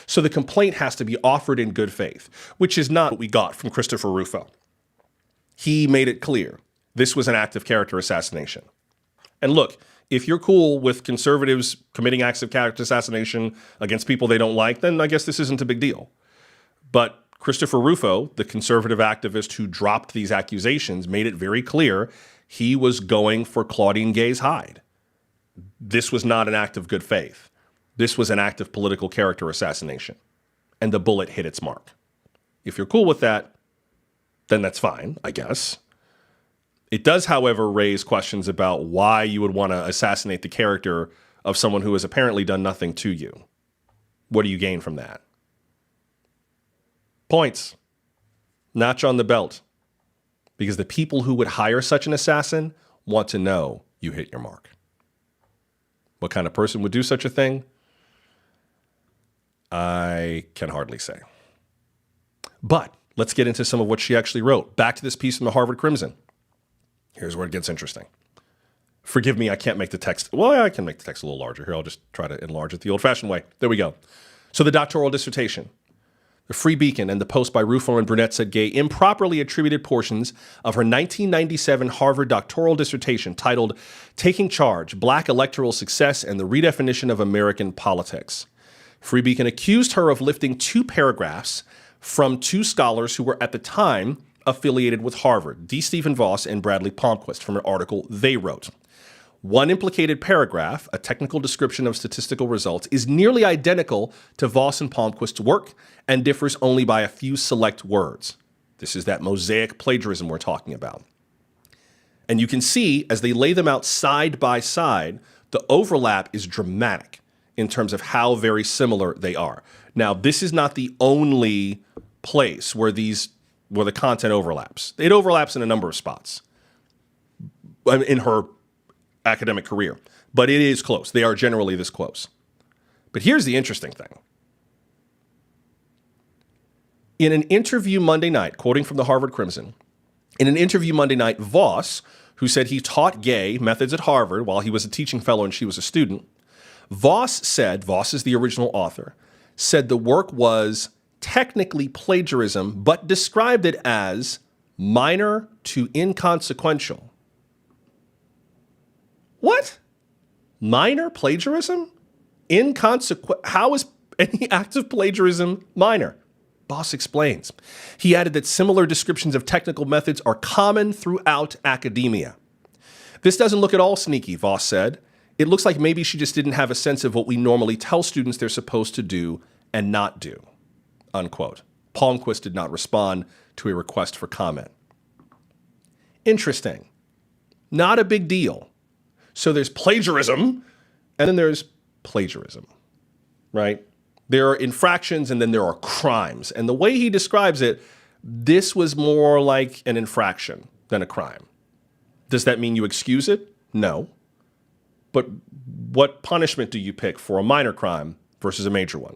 So the complaint has to be offered in good faith, which is not what we got from Christopher Rufo. He made it clear this was an act of character assassination. And look, if you're cool with conservatives committing acts of character assassination against people they don't like, then I guess this isn't a big deal. But Christopher Rufo, the conservative activist who dropped these accusations, made it very clear he was going for Claudine Gay's hide. This was not an act of good faith. This was an act of political character assassination. And the bullet hit its mark. If you're cool with that, then that's fine, I guess. It does, however, raise questions about why you would want to assassinate the character of someone who has apparently done nothing to you. What do you gain from that? Points. Notch on the belt. Because the people who would hire such an assassin want to know you hit your mark. What kind of person would do such a thing? I can hardly say. But let's get into some of what she actually wrote. Back to this piece from the Harvard Crimson. Here's where it gets interesting. Forgive me, I can't make the text. Well, I can make the text a little larger. Here, I'll just try to enlarge it the old-fashioned way. There we go. So the doctoral dissertation. The Free Beacon and the post by Rufo and Burnett said Gay improperly attributed portions of her 1997 Harvard doctoral dissertation titled Taking Charge, Black Electoral Success and the Redefinition of American Politics. Free Beacon accused her of lifting 2 paragraphs from 2 scholars who were at the time affiliated with Harvard, D. Stephen Voss and Bradley Palmquist, from an article they wrote. One implicated paragraph, a technical description of statistical results, is nearly identical to Voss and Palmquist's work and differs only by a few select words. This is that mosaic plagiarism we're talking about. And you can see, as they lay them out side by side, the overlap is dramatic in terms of how very similar they are. Now, this is not the only place where the content overlaps. It overlaps in a number of spots in her academic career, but it is close. They are generally this close. But here's the interesting thing. In an interview Monday night, quoting from the Harvard Crimson, in an interview Monday night, Voss, who said he taught Gay methods at Harvard while he was a teaching fellow and she was a student, Voss is the original author, said the work was technically plagiarism, but described it as minor to inconsequential. What? Minor plagiarism? How is any act of plagiarism minor? Voss explains. He added that similar descriptions of technical methods are common throughout academia. This doesn't look at all sneaky, Voss said. It looks like maybe she just didn't have a sense of what we normally tell students they're supposed to do and not do. Unquote. Palmquist did not respond to a request for comment. Interesting. Not a big deal. So there's plagiarism, and then there's plagiarism, right? There are infractions, and then there are crimes. And the way he describes it, this was more like an infraction than a crime. Does that mean you excuse it? No. But what punishment do you pick for a minor crime versus a major one?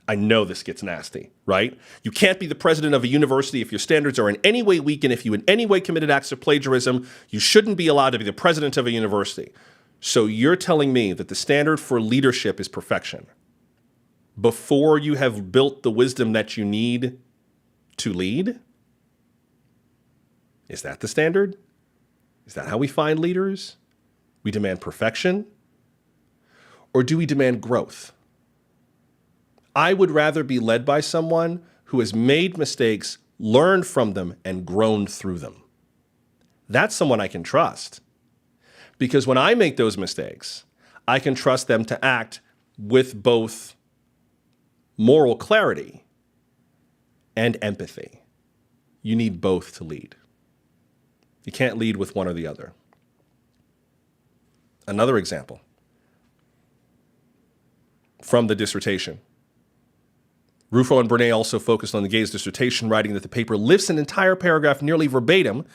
I know this gets nasty, right? You can't be the president of a university if your standards are in any way weak, and if you in any way committed acts of plagiarism, you shouldn't be allowed to be the president of a university. So you're telling me that the standard for leadership is perfection before you have built the wisdom that you need to lead? Is that the standard? Is that how we find leaders? We demand perfection? or do we demand growth? I would rather be led by someone who has made mistakes, learned from them, and grown through them. That's someone I can trust. Because when I make those mistakes, I can trust them to act with both moral clarity and empathy. You need both to lead. You can't lead with one or the other. Another example from the dissertation. Rufo and Bernays also focused on the Gay's dissertation, writing that the paper lifts an entire paragraph nearly verbatim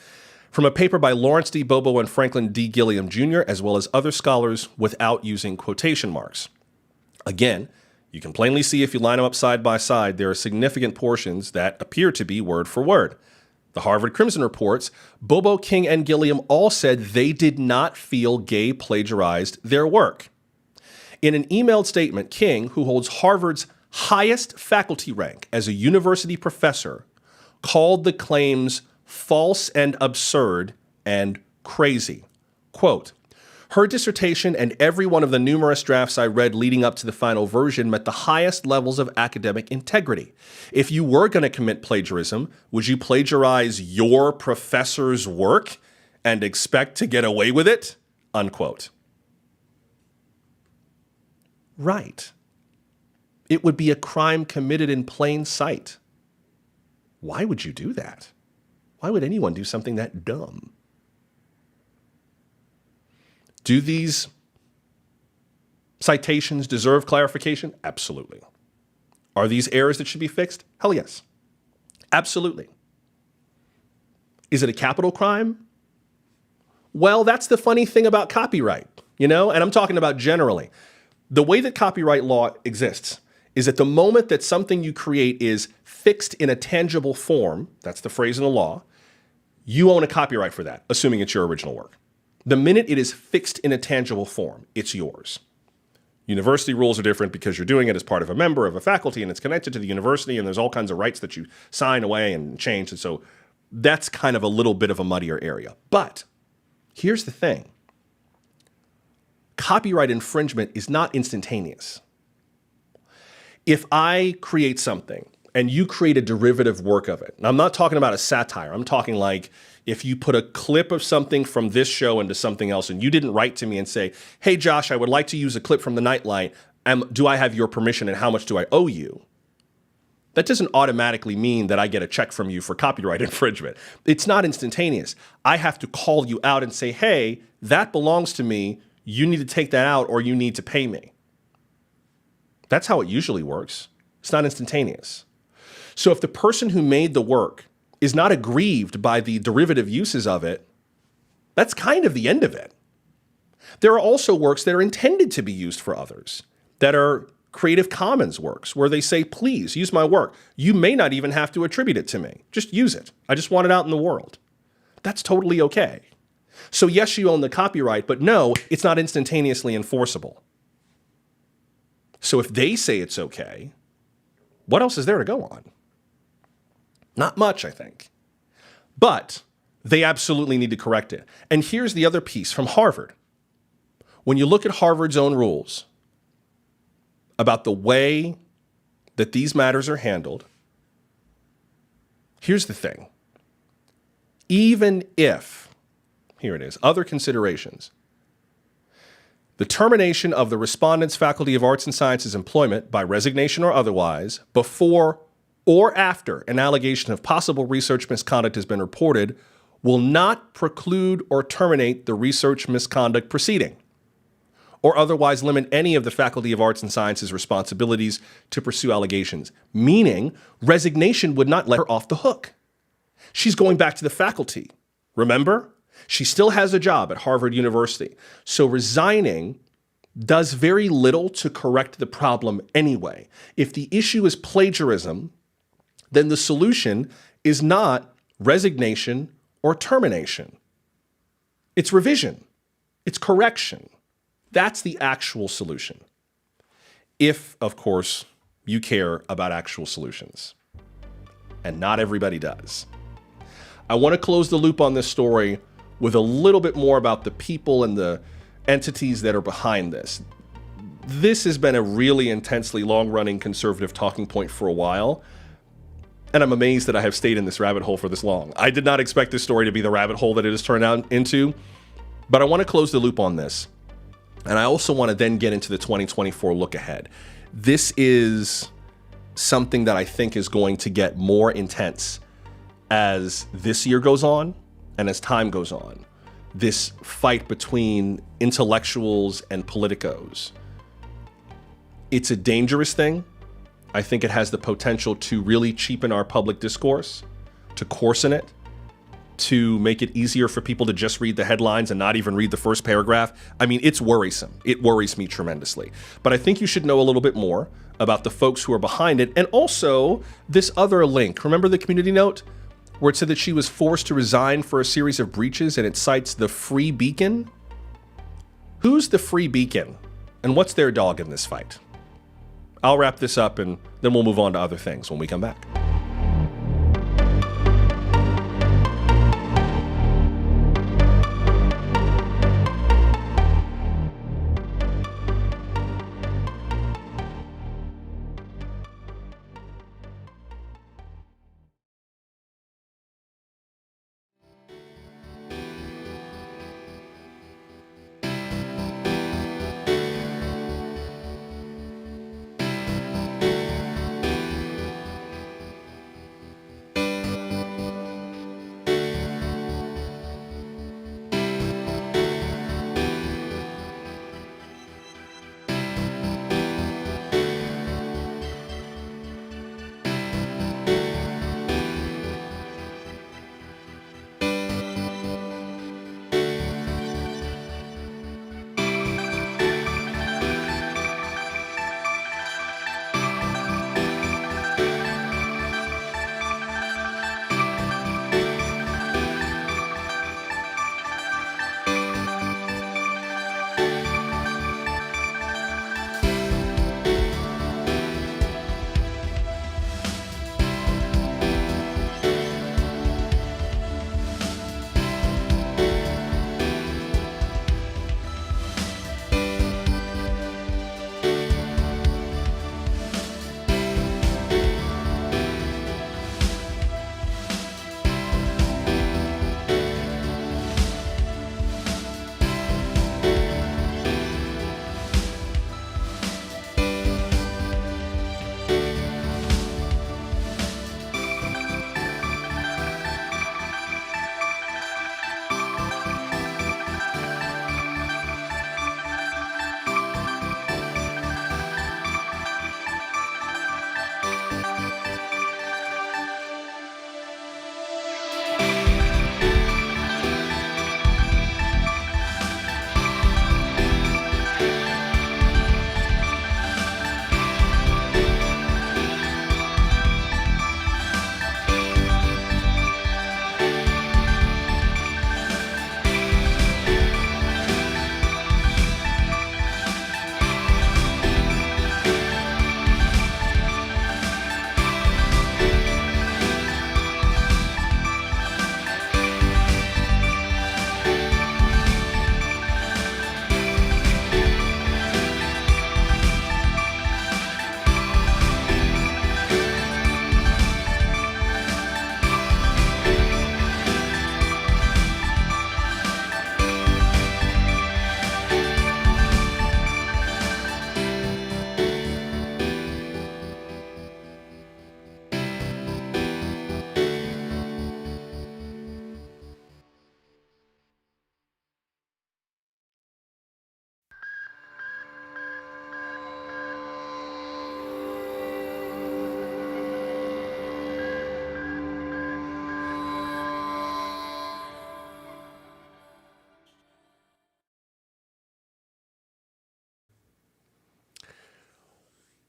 from a paper by Lawrence D. Bobo and Franklin D. Gilliam Jr., as well as other scholars, without using quotation marks. Again, you can plainly see if you line them up side by side, there are significant portions that appear to be word for word. The Harvard Crimson reports, Bobo, King, and Gilliam all said they did not feel Gay plagiarized their work. In an emailed statement, King, who holds Harvard's highest faculty rank as a university professor, called the claims false and absurd and crazy. Quote, her dissertation and every one of the numerous drafts I read leading up to the final version met the highest levels of academic integrity. If you were going to commit plagiarism, would you plagiarize your professor's work and expect to get away with it? Unquote. Right. It would be a crime committed in plain sight. Why would you do that? Why would anyone do something that dumb? Do these citations deserve clarification? Absolutely. Are these errors that should be fixed? Hell yes. Absolutely. Is it a capital crime? Well, that's the funny thing about copyright, and I'm talking about generally. The way that copyright law exists is at the moment that something you create is fixed in a tangible form, that's the phrase in the law, you own a copyright for that, assuming it's your original work. The minute it is fixed in a tangible form, it's yours. University rules are different because you're doing it as part of a member of a faculty and it's connected to the university and there's all kinds of rights that you sign away and change. And so that's kind of a little bit of a muddier area. But here's the thing. Copyright infringement is not instantaneous. If I create something and you create a derivative work of it, and I'm not talking about a satire, I'm talking like if you put a clip of something from this show into something else and you didn't write to me and say, hey, Josh, I would like to use a clip from the Nightlight. Do I have your permission and how much do I owe you? That doesn't automatically mean that I get a check from you for copyright infringement. It's not instantaneous. I have to call you out and say, hey, that belongs to me. You need to take that out or you need to pay me. That's how it usually works. It's not instantaneous. So if the person who made the work is not aggrieved by the derivative uses of it, that's kind of the end of it. There are also works that are intended to be used for others, that are Creative Commons works, where they say, please use my work. You may not even have to attribute it to me. Just use it. I just want it out in the world. That's totally okay. So yes, you own the copyright, but no, it's not instantaneously enforceable. So if they say it's okay, what else is there to go on? Not much, I think. But they absolutely need to correct it. And here's the other piece from Harvard. When you look at Harvard's own rules about the way that these matters are handled, here's the thing. Even if, here it is, other considerations, the termination of the respondent's Faculty of Arts and Sciences employment by resignation or otherwise before or after an allegation of possible research misconduct has been reported will not preclude or terminate the research misconduct proceeding or otherwise limit any of the Faculty of Arts and Sciences responsibilities to pursue allegations, meaning resignation would not let her off the hook. She's going back to the faculty. Remember? She still has a job at Harvard University. So resigning does very little to correct the problem anyway. If the issue is plagiarism, then the solution is not resignation or termination. It's revision. It's correction. That's the actual solution. If, of course, you care about actual solutions. And not everybody does. I want to close the loop on this story with a little bit more about the people and the entities that are behind this. This has been a really intensely long-running conservative talking point for a while, and I'm amazed that I have stayed in this rabbit hole for this long. I did not expect this story to be the rabbit hole that it has turned out into, but I want to close the loop on this. And I also want to then get into the 2024 look ahead. This is something that I think is going to get more intense as this year goes on and as time goes on. This fight between intellectuals and politicos. It's a dangerous thing. I think it has the potential to really cheapen our public discourse, to coarsen it, to make it easier for people to just read the headlines and not even read the first paragraph. I mean, it's worrisome. It worries me tremendously. But I think you should know a little bit more about the folks who are behind it, and also this other link. Remember the community note where it said that she was forced to resign for a series of breaches, and it cites the Free Beacon? Who's the Free Beacon, and what's their dog in this fight? I'll wrap this up, and then we'll move on to other things when we come back.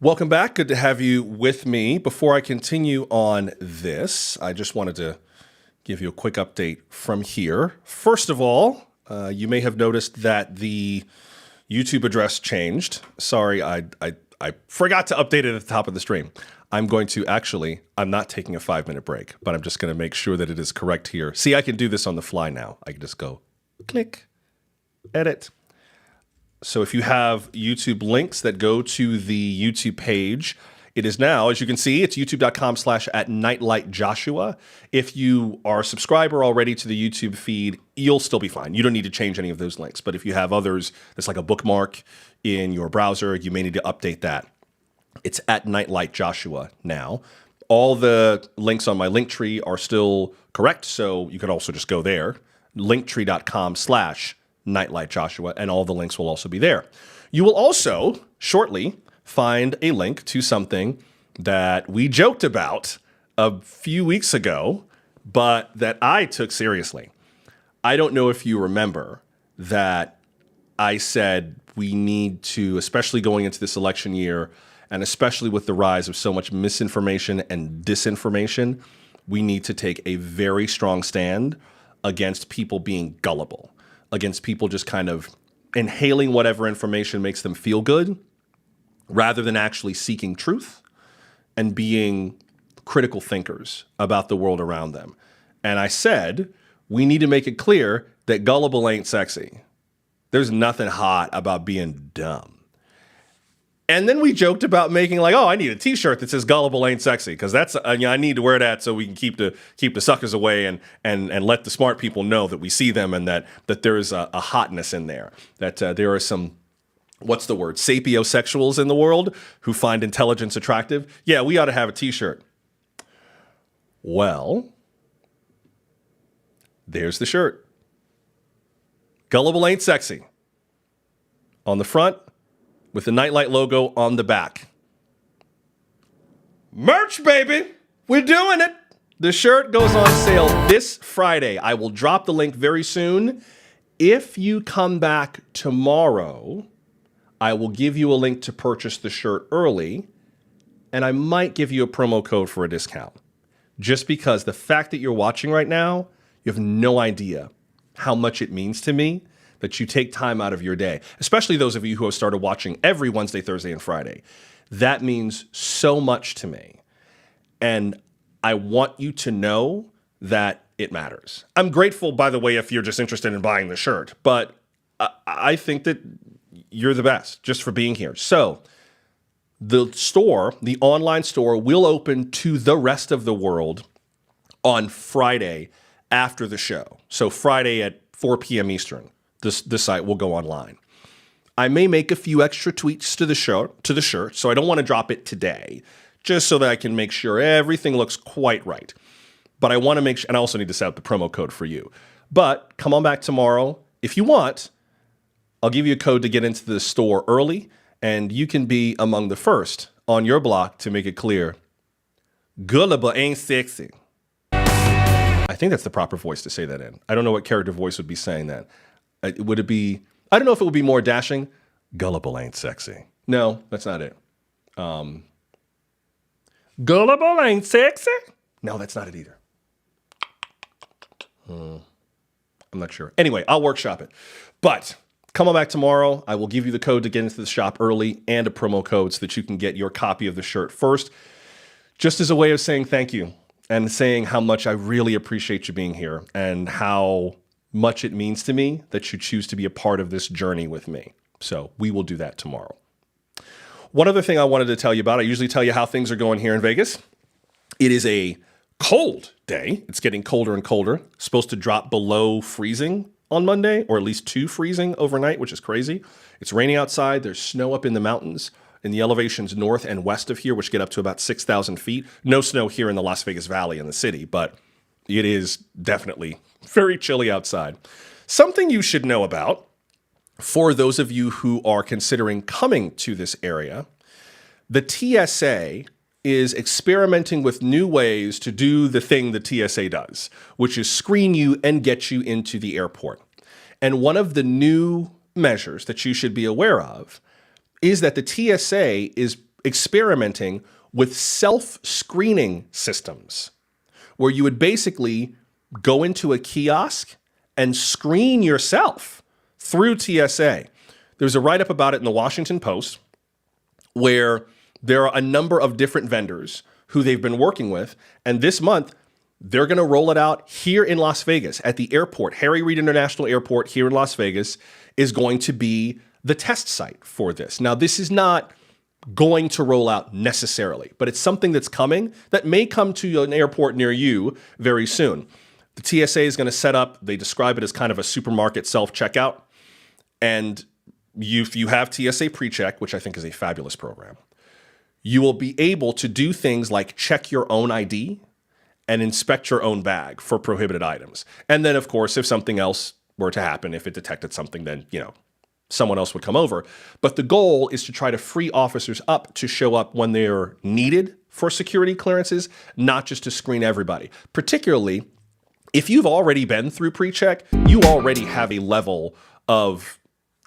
Welcome back. Good to have you with me. Before I continue on this, I just wanted to give you a quick update from here. First of all, you may have noticed that the YouTube address changed. Sorry, I forgot to update it at the top of the stream. I'm not taking a 5-minute break, but I'm just going to make sure that it is correct here. See, I can do this on the fly now. I can just go click, edit. So if you have YouTube links that go to the YouTube page, it is now, as you can see, it's youtube.com/@nightlightjoshua. If you are a subscriber already to the YouTube feed, you'll still be fine. You don't need to change any of those links. But if you have others, that's like a bookmark in your browser, you may need to update that. It's @nightlightjoshua now. All the links on my link tree are still correct, so you can also just go there, linktree.com/nightlightjoshua, and all the links will also be there. You will also shortly find a link to something that we joked about a few weeks ago, but that I took seriously. I don't know if you remember that I said we need to, especially going into this election year, and especially with the rise of so much misinformation and disinformation, we need to take a very strong stand against people being gullible, against people just kind of inhaling whatever information makes them feel good, rather than actually seeking truth and being critical thinkers about the world around them. And I said, we need to make it clear that gullible ain't sexy. There's nothing hot about being dumb. And then we joked about making like, oh, I need a t-shirt that says gullible ain't sexy, because that's, I need to wear that so we can keep the suckers away and let the smart people know that we see them and that there is a hotness in there, that there are some, what's the word, sapiosexuals in the world who find intelligence attractive. Yeah, we ought to have a t-shirt. Well, there's the shirt. Gullible ain't sexy. On the front, with the Nightlight logo on the back. Merch, baby! We're doing it! The shirt goes on sale this Friday. I will drop the link very soon. If you come back tomorrow, I will give you a link to purchase the shirt early, and I might give you a promo code for a discount. Just because the fact that you're watching right now, you have no idea how much it means to me that you take time out of your day, especially those of you who have started watching every Wednesday, Thursday, and Friday. That means so much to me. And I want you to know that it matters. I'm grateful, by the way, if you're just interested in buying the shirt, but I think that you're the best just for being here. So the store, the online store, will open to the rest of the world on Friday after the show. So Friday at 4 p.m. Eastern. The site will go online. I may make a few extra tweaks to the shirt, so I don't want to drop it today, just so that I can make sure everything looks quite right. But I want to make sure, and I also need to set up the promo code for you. But come on back tomorrow. If you want, I'll give you a code to get into the store early, and you can be among the first on your block to make it clear. Gullible ain't sexy. I think that's the proper voice to say that in. I don't know what character voice would be saying that. Would it be, I don't know if it would be more dashing. Gullible ain't sexy. No, that's not it. Gullible ain't sexy? No, that's not it either. I'm not sure. Anyway, I'll workshop it. But come on back tomorrow. I will give you the code to get into the shop early and a promo code so that you can get your copy of the shirt first, just as a way of saying thank you and saying how much I really appreciate you being here and how much it means to me that you choose to be a part of this journey with me. So we will do that tomorrow. One other thing I wanted to tell you about, I usually tell you how things are going here in Vegas. It is a cold day. It's getting colder and colder. It's supposed to drop below freezing on Monday, or at least 2 freezing overnight, which is crazy. It's raining outside. There's snow up in the mountains in the elevations north and west of here, which get up to about 6,000 feet. No snow here in the Las Vegas Valley in the city, but it is definitely very chilly outside. Something you should know about for those of you who are considering coming to this area, the TSA is experimenting with new ways to do the thing the TSA does, which is screen you and get you into the airport. And one of the new measures that you should be aware of is that the TSA is experimenting with self-screening systems, where you would basically go into a kiosk and screen yourself through TSA. There's a write-up about it in the Washington Post where there are a number of different vendors who they've been working with. And this month, they're going to roll it out here in Las Vegas at the airport. Harry Reid International Airport here in Las Vegas is going to be the test site for this. Now, this is not going to roll out necessarily, but it's something that's coming that may come to an airport near you very soon. The TSA is going to set up, they describe it as kind of a supermarket self-checkout. And if you have TSA PreCheck, which I think is a fabulous program, you will be able to do things like check your own ID and inspect your own bag for prohibited items. And then, of course, if something else were to happen, if it detected something, then, someone else would come over. But the goal is to try to free officers up to show up when they're needed for security clearances, not just to screen everybody. Particularly, if you've already been through PreCheck, you already have a level of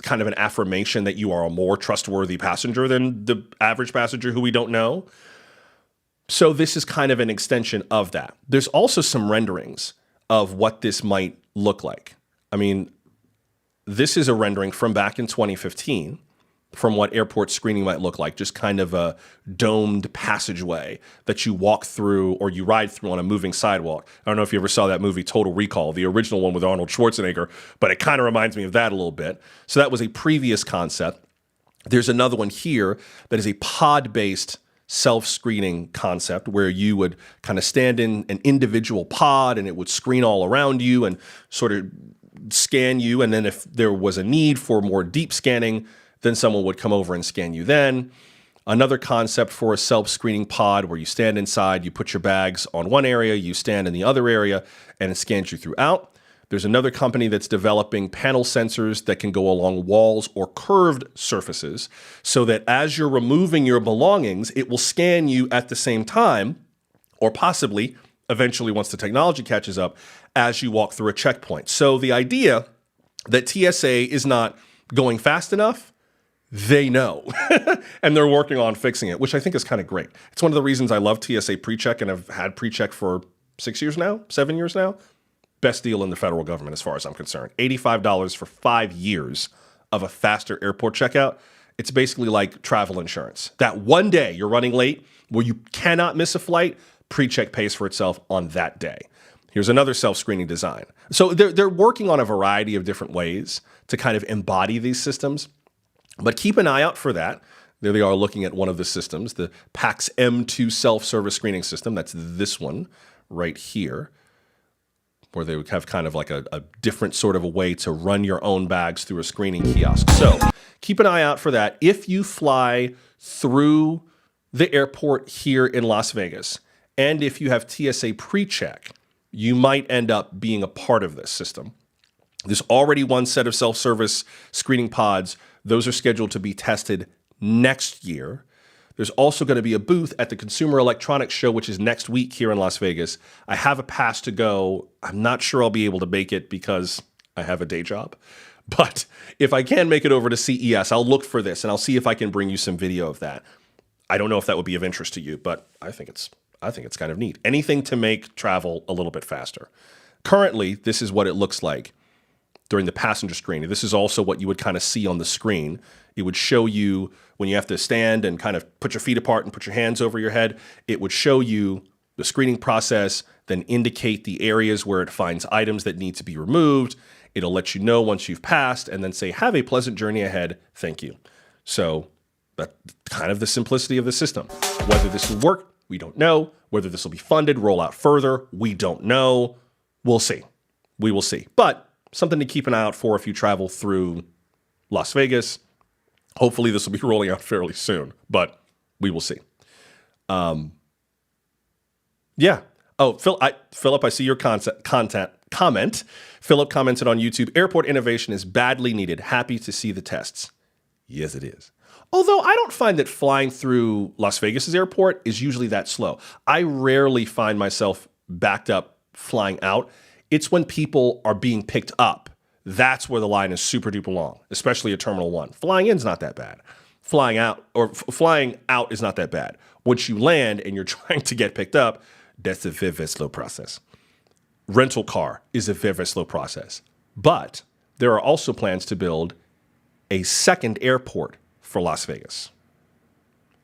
kind of an affirmation that you are a more trustworthy passenger than the average passenger who we don't know. So this is kind of an extension of that. There's also some renderings of what this might look like. I mean, this is a rendering from back in 2015 from what airport screening might look like, just kind of a domed passageway that you walk through or you ride through on a moving sidewalk. I don't know if you ever saw that movie Total Recall, the original one with Arnold Schwarzenegger, but it kind of reminds me of that a little bit. So that was a previous concept. There's another one here that is a pod-based self-screening concept where you would kind of stand in an individual pod and it would screen all around you and sort of scan you. And then if there was a need for more deep scanning, then someone would come over and scan you then. Another concept for a self-screening pod where you stand inside, you put your bags on one area, you stand in the other area, and it scans you throughout. There's another company that's developing panel sensors that can go along walls or curved surfaces so that as you're removing your belongings, it will scan you at the same time, or possibly, eventually once the technology catches up, as you walk through a checkpoint. So the idea that TSA is not going fast enough, they know, and they're working on fixing it, which I think is kind of great. It's one of the reasons I love TSA PreCheck, and I've had PreCheck for 7 years now. Best deal in the federal government as far as I'm concerned. $85 for 5 years of a faster airport checkout. It's basically like travel insurance. That one day you're running late where you cannot miss a flight, PreCheck pays for itself on that day. Here's another self-screening design. So they're working on a variety of different ways to kind of embody these systems. But keep an eye out for that. There they are looking at one of the systems, the PAX M2 self-service screening system. That's this one right here, where they would have kind of like a different sort of a way to run your own bags through a screening kiosk. So keep an eye out for that. If you fly through the airport here in Las Vegas, and if you have TSA PreCheck, you might end up being a part of this system. There's already one set of self-service screening pods. Those are scheduled to be tested next year. There's also going to be a booth at the Consumer Electronics Show, which is next week here in Las Vegas. I have a pass to go. I'm not sure I'll be able to make it because I have a day job. But if I can make it over to CES, I'll look for this and I'll see if I can bring you some video of that. I don't know if that would be of interest to you, but I think it's kind of neat. Anything to make travel a little bit faster. Currently, this is what it looks like during the passenger screening. This is also what you would kind of see on the screen. It would show you when you have to stand and kind of put your feet apart and put your hands over your head. It would show you the screening process, then indicate the areas where it finds items that need to be removed. It'll let you know once you've passed and then say, have a pleasant journey ahead. Thank you. So that's kind of the simplicity of the system. Whether this will work, we don't know. Whether this will be funded, roll out further, we don't know. We'll see. We will see. But something to keep an eye out for if you travel through Las Vegas. Hopefully this will be rolling out fairly soon, but we will see. Yeah. Oh, Philip, I see your comment. Philip commented on YouTube, airport innovation is badly needed. Happy to see the tests. Yes, it is. Although I don't find that flying through Las Vegas's airport is usually that slow. I rarely find myself backed up flying out. It's when people are being picked up. That's where the line is super duper long, especially at Terminal 1. Flying in is not that bad. Flying out is not that bad. Once you land and you're trying to get picked up, that's a very, very slow process. Rental car is a very, very slow process. But there are also plans to build a second airport for Las Vegas.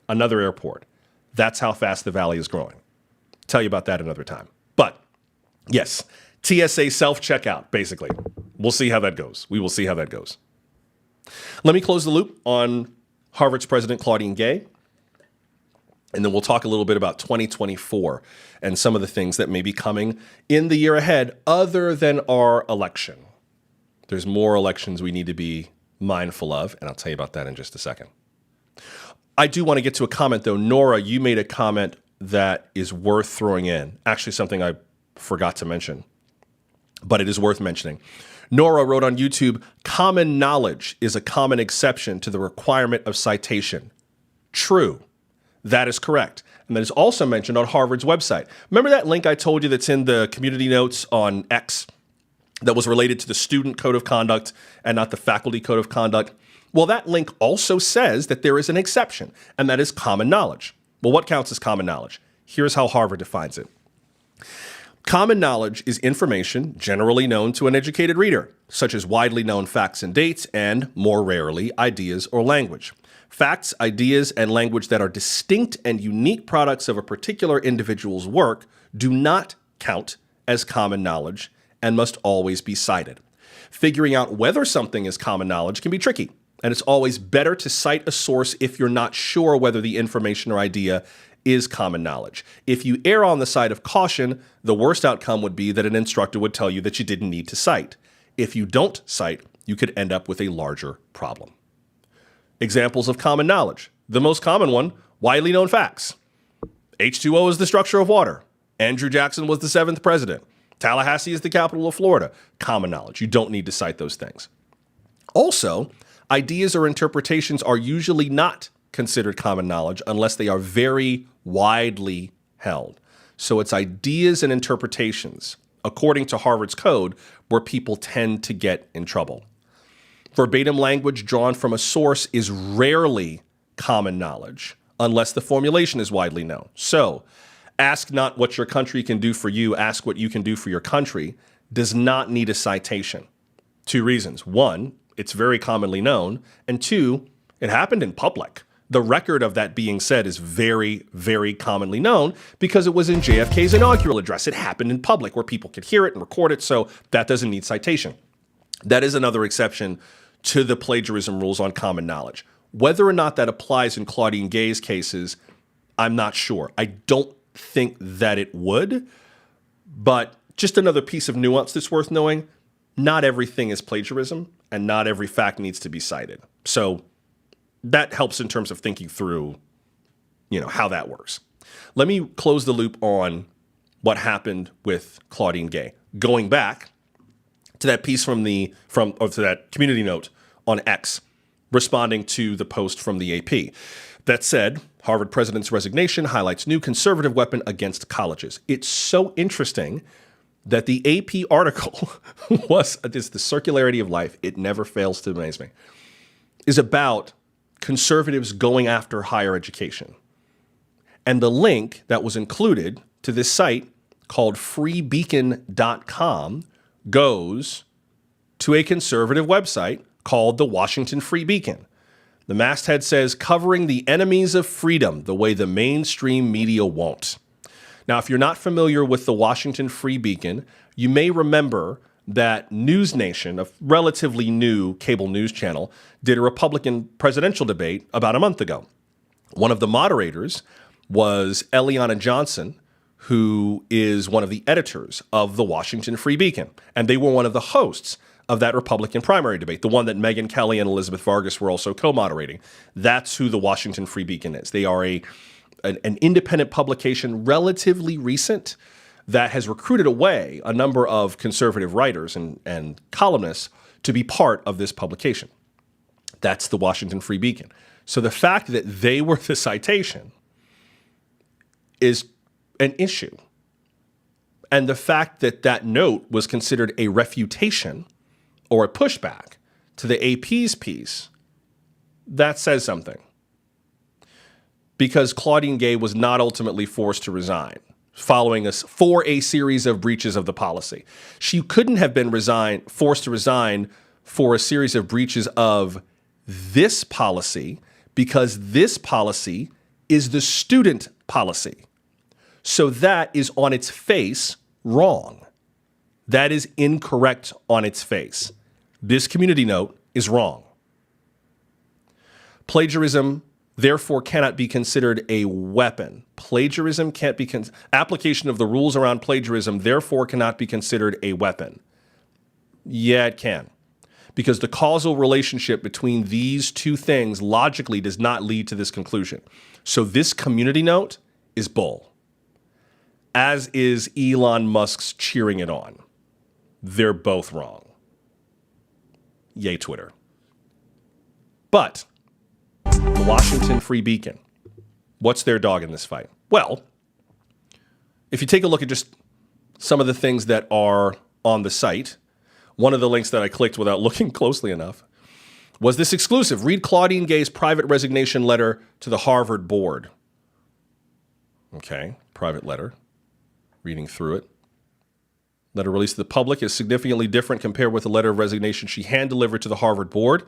Another airport. That's how fast the valley is growing. Tell you about that another time. But yes, TSA self-checkout, basically. We'll see how that goes. We will see how that goes. Let me close the loop on Harvard's President Claudine Gay, and then we'll talk a little bit about 2024 and some of the things that may be coming in the year ahead other than our election. There's more elections we need to be mindful of, and I'll tell you about that in just a second. I do want to get to a comment, though. Nora, you made a comment that is worth throwing in. Actually, something I forgot to mention, but it is worth mentioning. Nora wrote on YouTube, common knowledge is a common exception to the requirement of citation. True. That is correct. And that is also mentioned on Harvard's website. Remember that link I told you that's in the community notes on X that was related to the student code of conduct and not the faculty code of conduct? Well, that link also says that there is an exception, and that is common knowledge. Well, what counts as common knowledge? Here's how Harvard defines it. Common knowledge is information generally known to an educated reader, such as widely known facts and dates, and, more rarely, ideas or language. Facts, ideas, and language that are distinct and unique products of a particular individual's work do not count as common knowledge and must always be cited. Figuring out whether something is common knowledge can be tricky, and it's always better to cite a source if you're not sure whether the information or idea is common knowledge. If you err on the side of caution, the worst outcome would be that an instructor would tell you that you didn't need to cite. If you don't cite, you could end up with a larger problem. Examples of common knowledge. The most common one, widely known facts. H2O is the structure of water. Andrew Jackson was the 7th president. Tallahassee is the capital of Florida. Common knowledge. You don't need to cite those things. Also, ideas or interpretations are usually not considered common knowledge unless they are very widely held. So it's ideas and interpretations, according to Harvard's code, where people tend to get in trouble. Verbatim language drawn from a source is rarely common knowledge unless the formulation is widely known. So, ask not what your country can do for you, ask what you can do for your country does not need a citation. 2 reasons. 1, it's very commonly known, and 2, it happened in public. The record of that being said is very, very commonly known because it was in JFK's inaugural address. It happened in public where people could hear it and record it, so that doesn't need citation. That is another exception to the plagiarism rules on common knowledge. Whether or not that applies in Claudine Gay's cases, I'm not sure. I don't think that it would, but just another piece of nuance that's worth knowing, not everything is plagiarism and not every fact needs to be cited. So that helps in terms of thinking through, how that works. Let me close the loop on what happened with Claudine Gay. Going back to that piece to that community note on X, responding to the post from the AP. That said, Harvard president's resignation highlights new conservative weapon against colleges. It's so interesting that the AP article it's the circularity of life. It never fails to amaze me. Is about conservatives going after higher education. And the link that was included to this site called freebeacon.com goes to a conservative website called the Washington Free Beacon. The masthead says, covering the enemies of freedom the way the mainstream media won't. Now, if you're not familiar with the Washington Free Beacon, you may remember that News Nation, a relatively new cable news channel, did a Republican presidential debate about a month ago. One of the moderators was Eliana Johnson, who is one of the editors of the Washington Free Beacon. And they were one of the hosts of that Republican primary debate, the one that Megyn Kelly and Elizabeth Vargas were also co-moderating. That's who the Washington Free Beacon is. They are an independent publication, relatively recent, that has recruited away a number of conservative writers and columnists to be part of this publication. That's the Washington Free Beacon. So the fact that they were the citation is an issue. And the fact that that note was considered a refutation or a pushback to the AP's piece, that says something. Because Claudine Gay was not ultimately forced to resign for a series of breaches of the policy. She couldn't have been forced to resign for a series of breaches of this policy because this policy is the student policy. So that is on its face wrong. That is incorrect on its face. This community note is wrong. Plagiarism, therefore, cannot be considered a weapon. Plagiarism can't be, application of the rules around plagiarism, therefore, cannot be considered a weapon. Yeah, it can. Because the causal relationship between these two things logically does not lead to this conclusion. So this community note is bull, as is Elon Musk's cheering it on. They're both wrong. Yay, Twitter. But the Washington Free Beacon, what's their dog in this fight? Well, if you take a look at just some of the things that are on the site, one of the links that I clicked without looking closely enough was this exclusive. Read Claudine Gay's private resignation letter to the Harvard board. Okay, private letter. Reading through it. Letter released to the public is significantly different compared with the letter of resignation she hand-delivered to the Harvard board.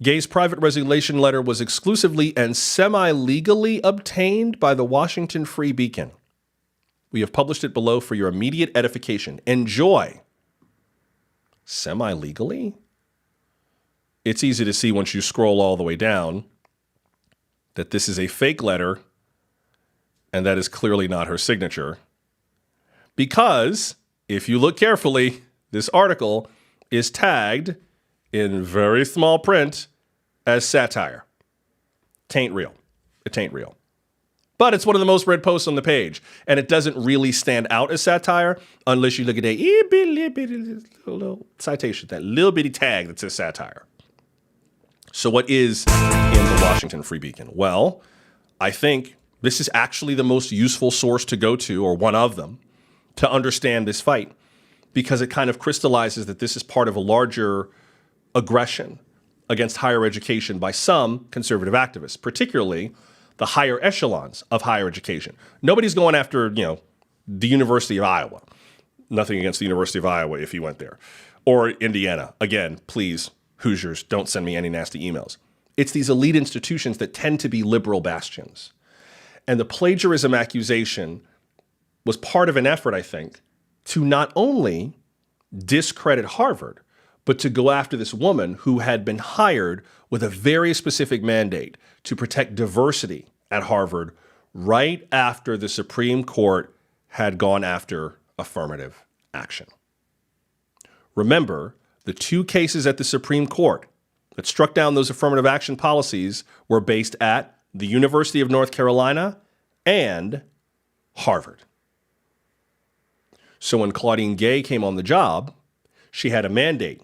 Gay's private resignation letter was exclusively and semi-legally obtained by the Washington Free Beacon. We have published it below for your immediate edification. Enjoy. Semi-legally? It's easy to see once you scroll all the way down that this is a fake letter and that is clearly not her signature. Because, if you look carefully, this article is tagged in very small print as satire. Tain't real. It tain't real. But it's one of the most read posts on the page, and it doesn't really stand out as satire unless you look at that little citation, that little bitty tag that says satire. So what is in the Washington Free Beacon? Well, I think this is actually the most useful source to go to, or one of them, to understand this fight, because it kind of crystallizes that this is part of a larger aggression against higher education by some conservative activists, particularly the higher echelons of higher education. Nobody's going after, the University of Iowa. Nothing against the University of Iowa if you went there. Or Indiana. Again, please, Hoosiers, don't send me any nasty emails. It's these elite institutions that tend to be liberal bastions. And the plagiarism accusation was part of an effort, I think, to not only discredit Harvard, but to go after this woman who had been hired with a very specific mandate to protect diversity at Harvard right after the Supreme Court had gone after affirmative action. Remember, the two cases at the Supreme Court that struck down those affirmative action policies were based at the University of North Carolina and Harvard. So when Claudine Gay came on the job, she had a mandate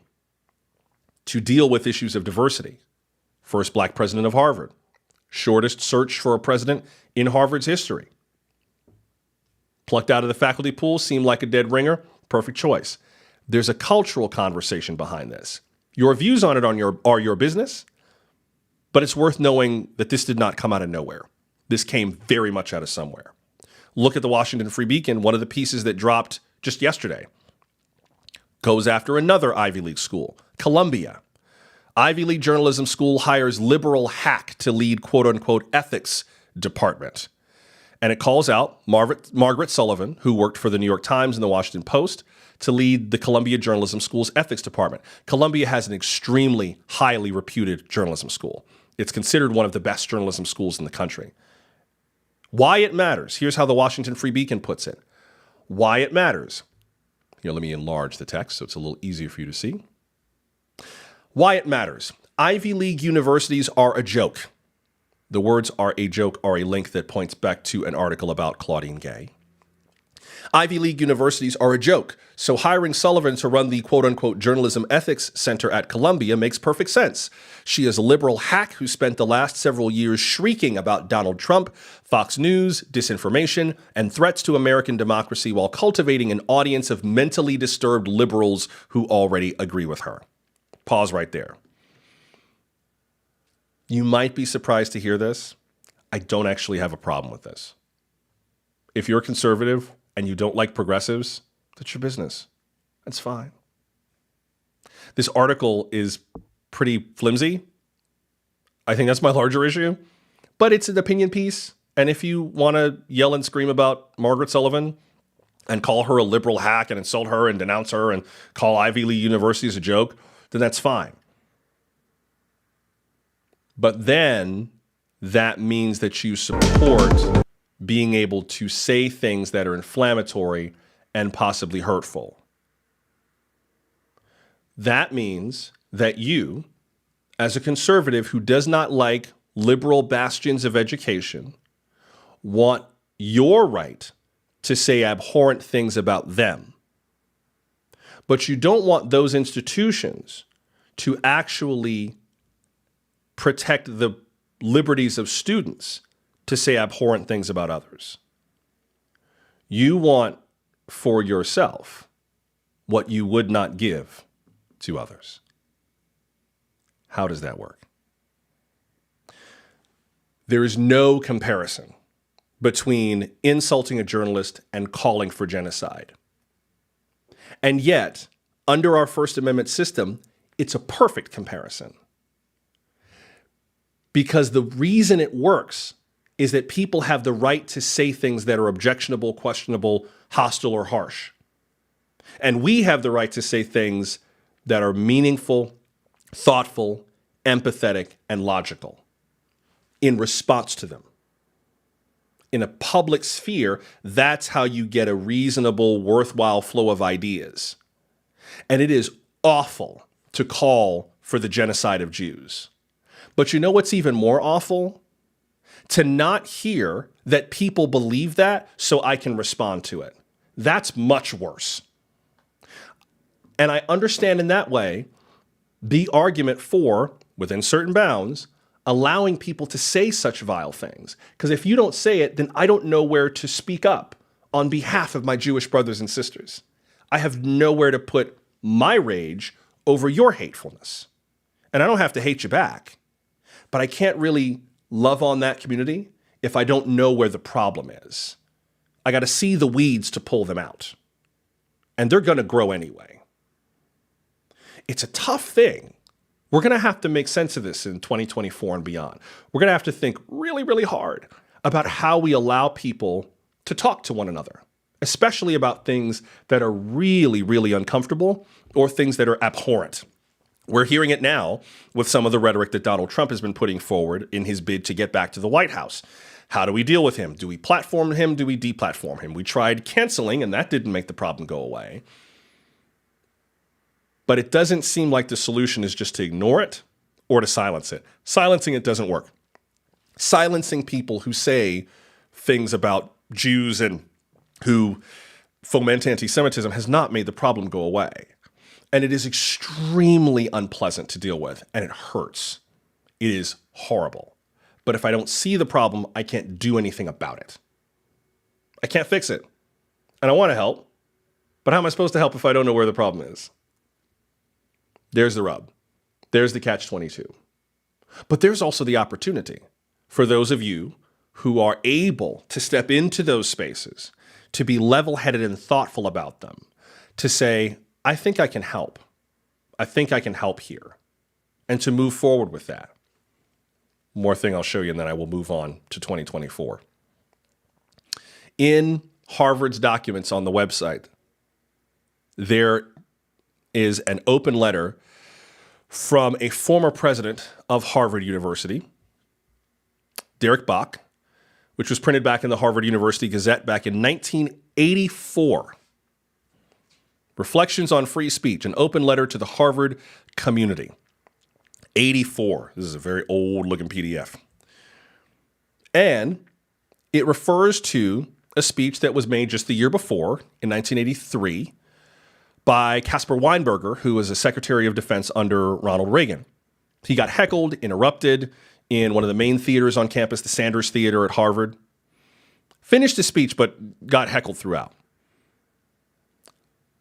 to deal with issues of diversity. First black president of Harvard. Shortest search for a president in Harvard's history. Plucked out of the faculty pool, seemed like a dead ringer. Perfect choice. There's a cultural conversation behind this. Your views on it are your business, but it's worth knowing that this did not come out of nowhere. This came very much out of somewhere. Look at the Washington Free Beacon. One of the pieces that dropped just yesterday goes after another Ivy League school, Columbia. Ivy League journalism school hires liberal hack to lead quote-unquote ethics department. And it calls out Margaret Sullivan, who worked for the New York Times and the Washington Post, to lead the Columbia Journalism School's ethics department. Columbia has an extremely highly reputed journalism school. It's considered one of the best journalism schools in the country. Why it matters. Here's how the Washington Free Beacon puts it. Why it matters. Here, let me enlarge the text so it's a little easier for you to see. Why it matters. Ivy League universities are a joke. The words "are a joke" are a link that points back to an article about Claudine Gay. Ivy League universities are a joke, so hiring Sullivan to run the quote-unquote Journalism Ethics Center at Columbia makes perfect sense. She is a liberal hack who spent the last several years shrieking about Donald Trump, Fox News, disinformation, and threats to American democracy while cultivating an audience of mentally disturbed liberals who already agree with her. Pause right there. You might be surprised to hear this. I don't actually have a problem with this. If you're conservative and you don't like progressives, that's your business. That's fine. This article is pretty flimsy. I think that's my larger issue, but it's an opinion piece. And if you want to yell and scream about Margaret Sullivan and call her a liberal hack and insult her and denounce her and call Ivy League universities a joke, then that's fine. But then that means that you support being able to say things that are inflammatory and possibly hurtful. That means that you, as a conservative who does not like liberal bastions of education, want your right to say abhorrent things about them. But you don't want those institutions to actually protect the liberties of students to say abhorrent things about others. You want for yourself what you would not give to others. How does that work? There is no comparison between insulting a journalist and calling for genocide. And yet, under our First Amendment system, it's a perfect comparison. Because the reason it works is that people have the right to say things that are objectionable, questionable, hostile, or harsh. And we have the right to say things that are meaningful, thoughtful, empathetic, and logical in response to them. In a public sphere, that's how you get a reasonable, worthwhile flow of ideas. And it is awful to call for the genocide of Jews. But you know what's even more awful? To not hear that people believe that so I can respond to it. That's much worse. And I understand in that way the argument for, within certain bounds, allowing people to say such vile things. Because if you don't say it, then I don't know where to speak up on behalf of my Jewish brothers and sisters. I have nowhere to put my rage over your hatefulness. And I don't have to hate you back. But I can't really love on that community if I don't know where the problem is. I got to see the weeds to pull them out. And they're going to grow anyway. It's a tough thing. We're going to have to make sense of this in 2024 and beyond. We're going to have to think really, really hard about how we allow people to talk to one another, especially about things that are really, really uncomfortable or things that are abhorrent. We're hearing it now with some of the rhetoric that Donald Trump has been putting forward in his bid to get back to the White House. How do we deal with him? Do we platform him? Do we deplatform him? We tried canceling, and that didn't make the problem go away. But it doesn't seem like the solution is just to ignore it or to silence it. Silencing it doesn't work. Silencing people who say things about Jews and who foment antisemitism has not made the problem go away. And it is extremely unpleasant to deal with, and it hurts. It is horrible. But if I don't see the problem, I can't do anything about it. I can't fix it. And I want to help, but how am I supposed to help if I don't know where the problem is? There's the rub. There's the catch-22. But there's also the opportunity for those of you who are able to step into those spaces, to be level-headed and thoughtful about them, to say, I think I can help. I think I can help here. And to move forward with that. More thing I'll show you, and then I will move on to 2024. In Harvard's documents on the website, there is an open letter from a former president of Harvard University, Derek Bach, which was printed back in the Harvard University Gazette back in 1984. Reflections on Free Speech, an open letter to the Harvard community. 84. This is a very old-looking PDF. And it refers to a speech that was made just the year before, in 1983, by Caspar Weinberger, who was a Secretary of Defense under Ronald Reagan. He got heckled, interrupted in one of the main theaters on campus, the Sanders Theater at Harvard. Finished his speech, but got heckled throughout.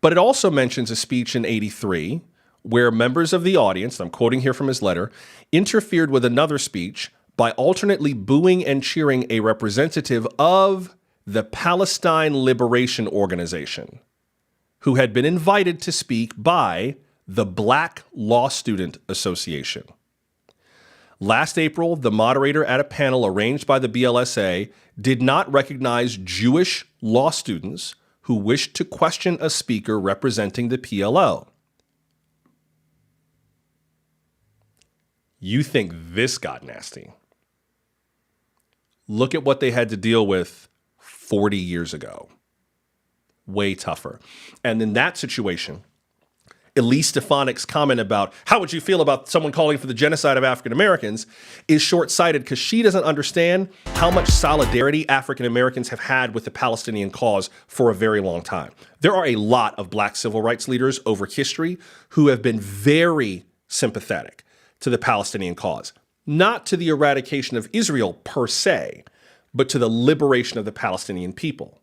But it also mentions a speech in 83 where members of the audience, I'm quoting here from his letter, interfered with another speech by alternately booing and cheering a representative of the Palestine Liberation Organization, who had been invited to speak by the Black Law Student Association. Last April, the moderator at a panel arranged by the BLSA did not recognize Jewish law students who wished to question a speaker representing the PLO. You think this got nasty. Look at what they had to deal with 40 years ago. Way tougher. And in that situation, Elise Stefanik's comment about how would you feel about someone calling for the genocide of African Americans is short-sighted because she doesn't understand how much solidarity African Americans have had with the Palestinian cause for a very long time. There are a lot of Black civil rights leaders over history who have been very sympathetic to the Palestinian cause, not to the eradication of Israel per se, but to the liberation of the Palestinian people.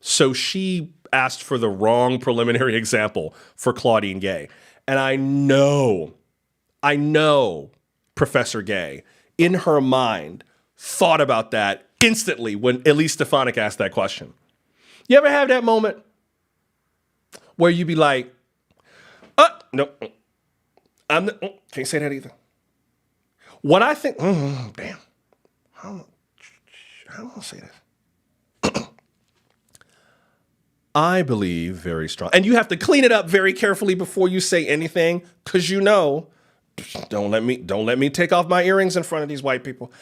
So she asked for the wrong preliminary example for Claudine Gay. And I know Professor Gay, in her mind, thought about that instantly when Elise Stefanik asked that question. You ever have that moment where you be like, no, can't say that either. What I think, damn, I don't want to say this. I believe very strong. And you have to clean it up very carefully before you say anything, because don't let me take off my earrings in front of these white people.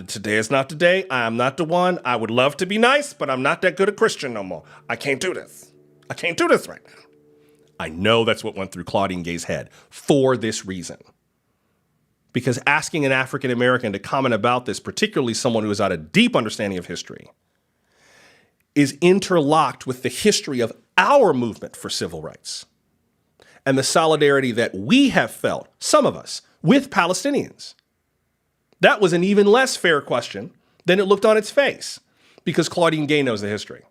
Today is not the day. I am not the one. I would love to be nice, but I'm not that good a Christian no more. I can't do this. I can't do this right now. I know that's what went through Claudine Gay's head for this reason. Because asking an African American to comment about this, particularly someone who has had a deep understanding of history, is interlocked with the history of our movement for civil rights and the solidarity that we have felt, some of us, with Palestinians. That was an even less fair question than it looked on its face, because Claudine Gay knows the history.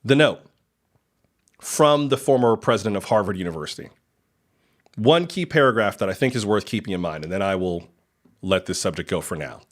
The note from the former president of Harvard University. One key paragraph that I think is worth keeping in mind, and then I will let this subject go for now.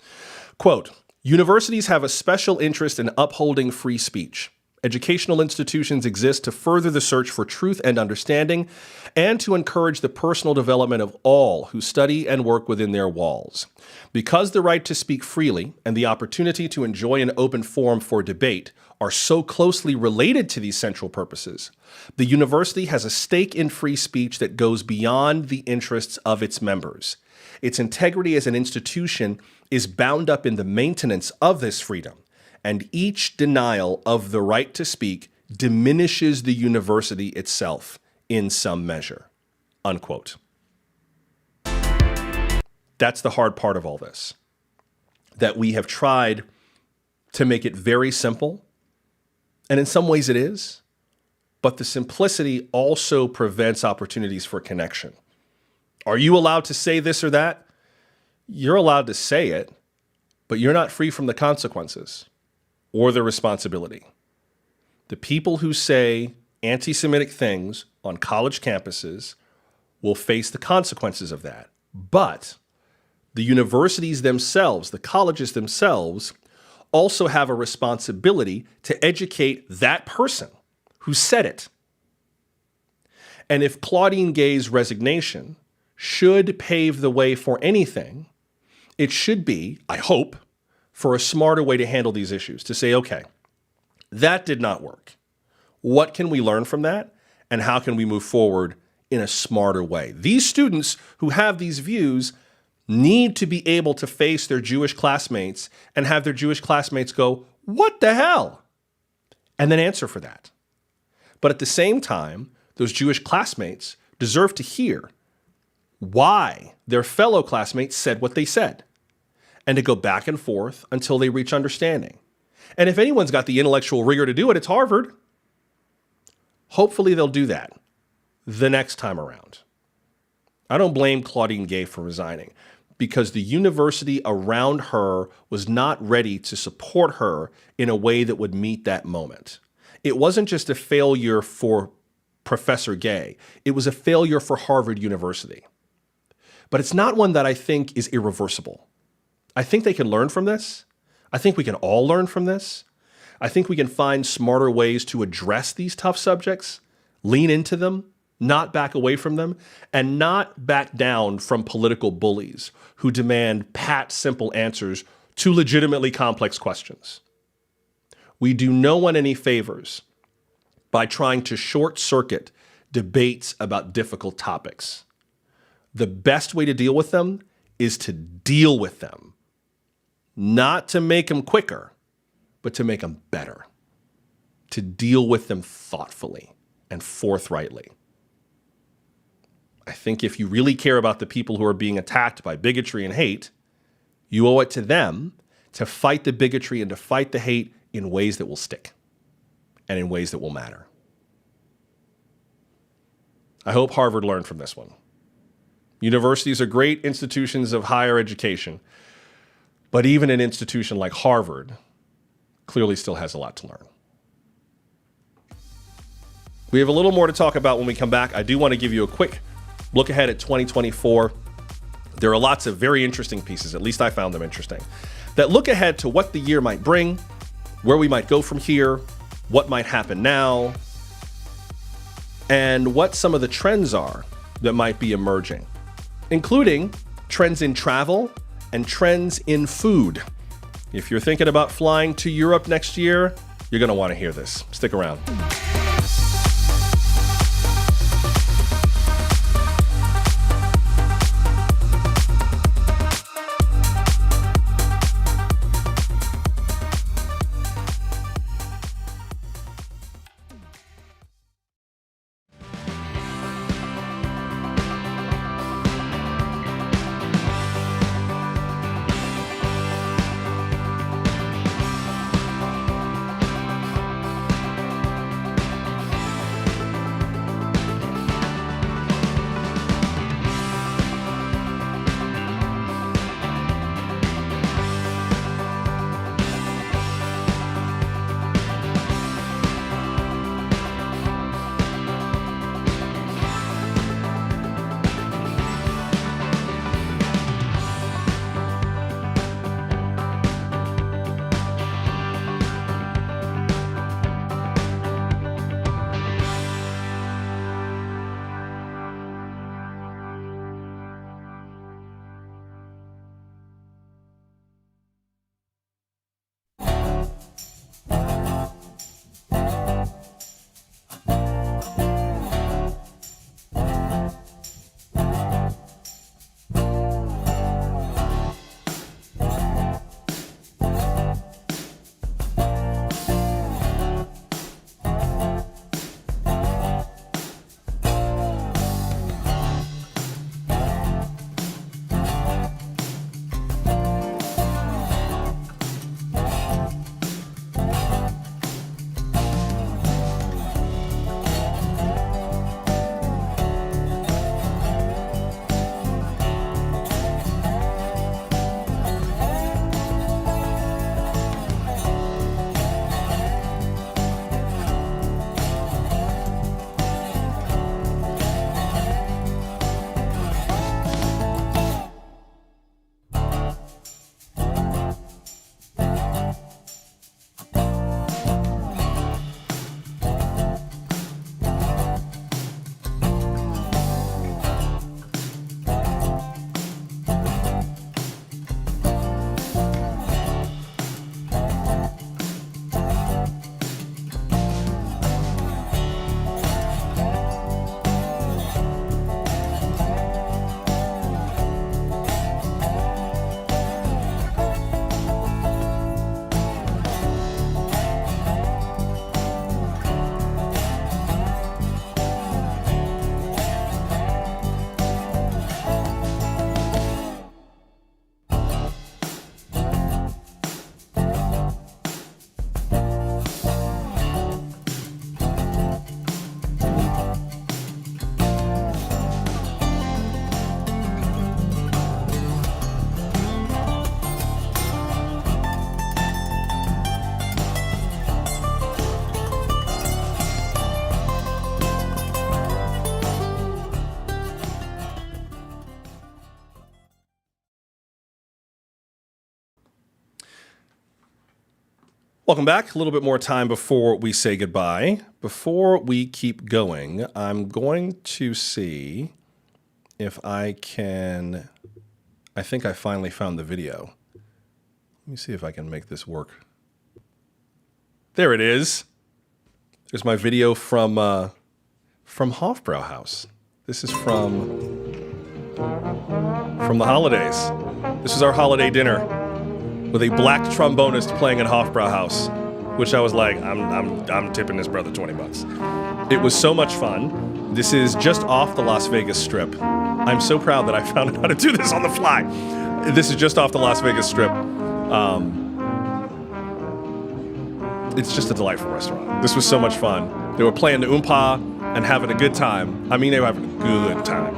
Quote, universities have a special interest in upholding free speech. Educational institutions exist to further the search for truth and understanding and to encourage the personal development of all who study and work within their walls. Because the right to speak freely and the opportunity to enjoy an open forum for debate are so closely related to these central purposes, the university has a stake in free speech that goes beyond the interests of its members. Its integrity as an institution is bound up in the maintenance of this freedom, and each denial of the right to speak diminishes the university itself in some measure, unquote. That's the hard part of all this, that we have tried to make it very simple, and in some ways it is, but the simplicity also prevents opportunities for connection. Are you allowed to say this or that? You're allowed to say it, but you're not free from the consequences or the responsibility. The people who say anti-Semitic things on college campuses will face the consequences of that. But the universities themselves, the colleges themselves, also have a responsibility to educate that person who said it. And if Claudine Gay's resignation should pave the way for anything, it should be, I hope, for a smarter way to handle these issues, to say, okay, that did not work. What can we learn from that? And how can we move forward in a smarter way? These students who have these views need to be able to face their Jewish classmates and have their Jewish classmates go, what the hell? And then answer for that. But at the same time, those Jewish classmates deserve to hear why their fellow classmates said what they said, and to go back and forth until they reach understanding. And if anyone's got the intellectual rigor to do it, it's Harvard. Hopefully they'll do that the next time around. I don't blame Claudine Gay for resigning, because the university around her was not ready to support her in a way that would meet that moment. It wasn't just a failure for Professor Gay. It was a failure for Harvard University. But it's not one that I think is irreversible. I think they can learn from this. I think we can all learn from this. I think we can find smarter ways to address these tough subjects, lean into them, not back away from them, and not back down from political bullies who demand pat, simple answers to legitimately complex questions. We do no one any favors by trying to short circuit debates about difficult topics. The best way to deal with them is to deal with them, not to make them quicker, but to make them better, to deal with them thoughtfully and forthrightly. I think if you really care about the people who are being attacked by bigotry and hate, you owe it to them to fight the bigotry and to fight the hate in ways that will stick and in ways that will matter. I hope Harvard learned from this one. Universities are great institutions of higher education, but even an institution like Harvard clearly still has a lot to learn. We have a little more to talk about when we come back. I do want to give you a quick look ahead at 2024. There are lots of very interesting pieces, at least I found them interesting, that look ahead to what the year might bring, where we might go from here, what might happen now, and what some of the trends are that might be emerging, including trends in travel and trends in food. If you're thinking about flying to Europe next year, you're going to want to hear this. Stick around. Welcome back. A little bit more time before we say goodbye. Before we keep going, I'm going to see if I can... I think I finally found the video. Let me see if I can make this work. There it is. There's my video from from Hofbrauhaus. This is from the holidays. This is our holiday dinner with a black trombonist playing at Hofbrauhaus, which I was like, I'm tipping this brother $20. It was so much fun. This is just off the Las Vegas Strip. I'm so proud that I found out how to do this on the fly. This is just off the Las Vegas Strip. It's just a delightful restaurant. This was so much fun. They were playing the oompa and having a good time. I mean, they were having a good time.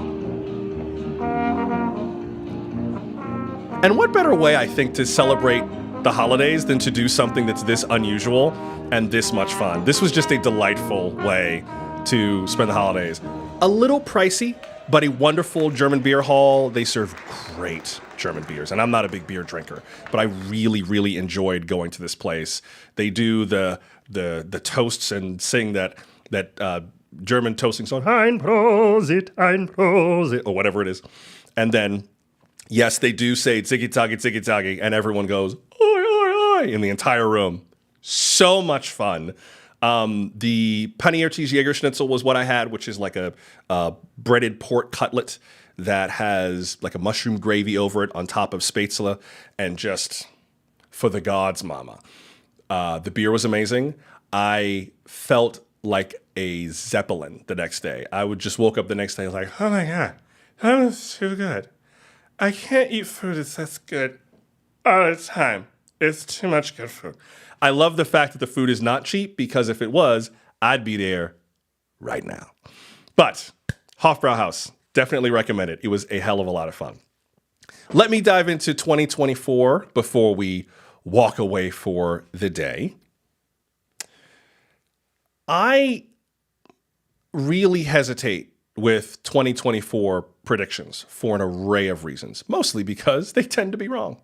And what better way, I think, to celebrate the holidays than to do something that's this unusual and this much fun. This was just a delightful way to spend the holidays. A little pricey, but a wonderful German beer hall. They serve great German beers, and I'm not a big beer drinker, but I really, really enjoyed going to this place. They do the toasts and sing that German toasting song, Ein Prosit, or whatever it is. And then, yes, they do say ziggy-taggy, and everyone goes, oi, oi, oi, in the entire room. So much fun. The Paniertes Jägerschnitzel was what I had, which is like a breaded pork cutlet that has like a mushroom gravy over it on top of spätzle, and just for the gods, mama. The beer was amazing. I felt like a Zeppelin the next day. I would just woke up the next day like, oh my God, that was too good. I can't eat food that's good all the time. It's too much good food. I love the fact that the food is not cheap, because if it was, I'd be there right now. But Hofbrauhaus, definitely recommend it. It was a hell of a lot of fun. Let me dive into 2024 before we walk away for the day. I really hesitate with 2024 predictions for an array of reasons, mostly because they tend to be wrong.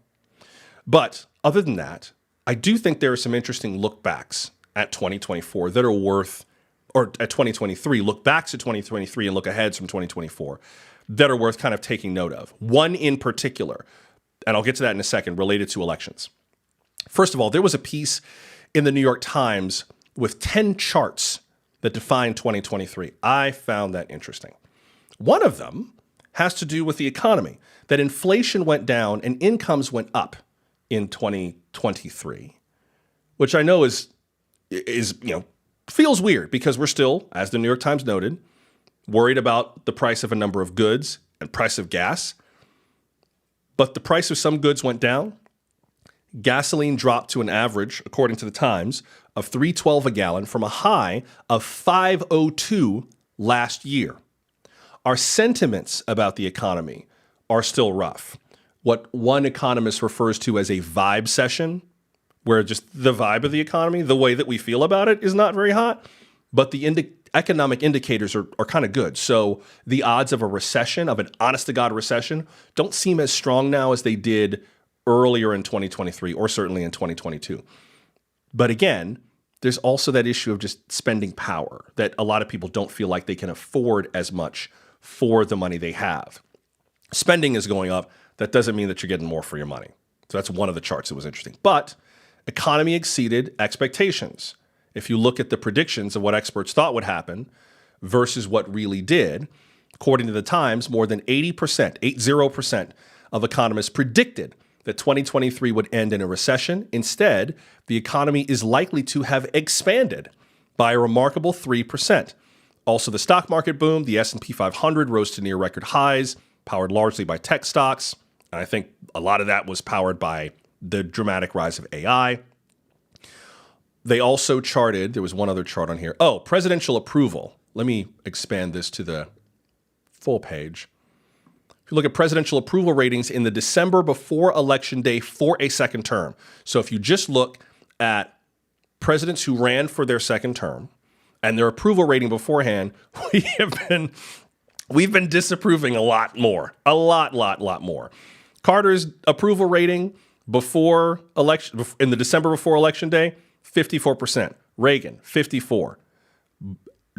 But other than that, I do think there are some interesting look backs at 2024 that are worth, or at 2023, look backs at 2023 and look aheads from 2024 that are worth kind of taking note of. One in particular, and I'll get to that in a second, related to elections. First of all, there was a piece in the New York Times with 10 charts that define 2023. I found that interesting. One of them has to do with the economy, that inflation went down and incomes went up in 2023, which I know is feels weird, because we're still, as the New York Times noted, worried about the price of a number of goods and price of gas. But the price of some goods went down. Gasoline dropped to an average, according to the Times, of $3.12 a gallon from a high of $5.02 last year. Our sentiments about the economy are still rough. What one economist refers to as a vibe session, where just the vibe of the economy, the way that we feel about it, is not very hot, but the economic indicators are kind of good. So the odds of a recession, of an honest-to-God recession, don't seem as strong now as they did earlier in 2023, or certainly in 2022. But again, there's also that issue of just spending power, that a lot of people don't feel like they can afford as much for the money they have. Spending is going up. That doesn't mean that you're getting more for your money. So that's one of the charts that was interesting. But economy exceeded expectations. If you look at the predictions of what experts thought would happen versus what really did, according to the Times, more than 80% of economists predicted that 2023 would end in a recession. Instead, the economy is likely to have expanded by a remarkable 3%. Also, the stock market boomed. The S&P 500 rose to near record highs, powered largely by tech stocks. And I think a lot of that was powered by the dramatic rise of AI. They also charted, there was one other chart on here. Oh, presidential approval. Let me expand this to the full page. If you look at presidential approval ratings in the December before election day for a second term. So if you just look at presidents who ran for their second term and their approval rating beforehand, we've been disapproving a lot more. A lot more. Carter's approval rating before election, in the December before election day, 54%. Reagan, 54%.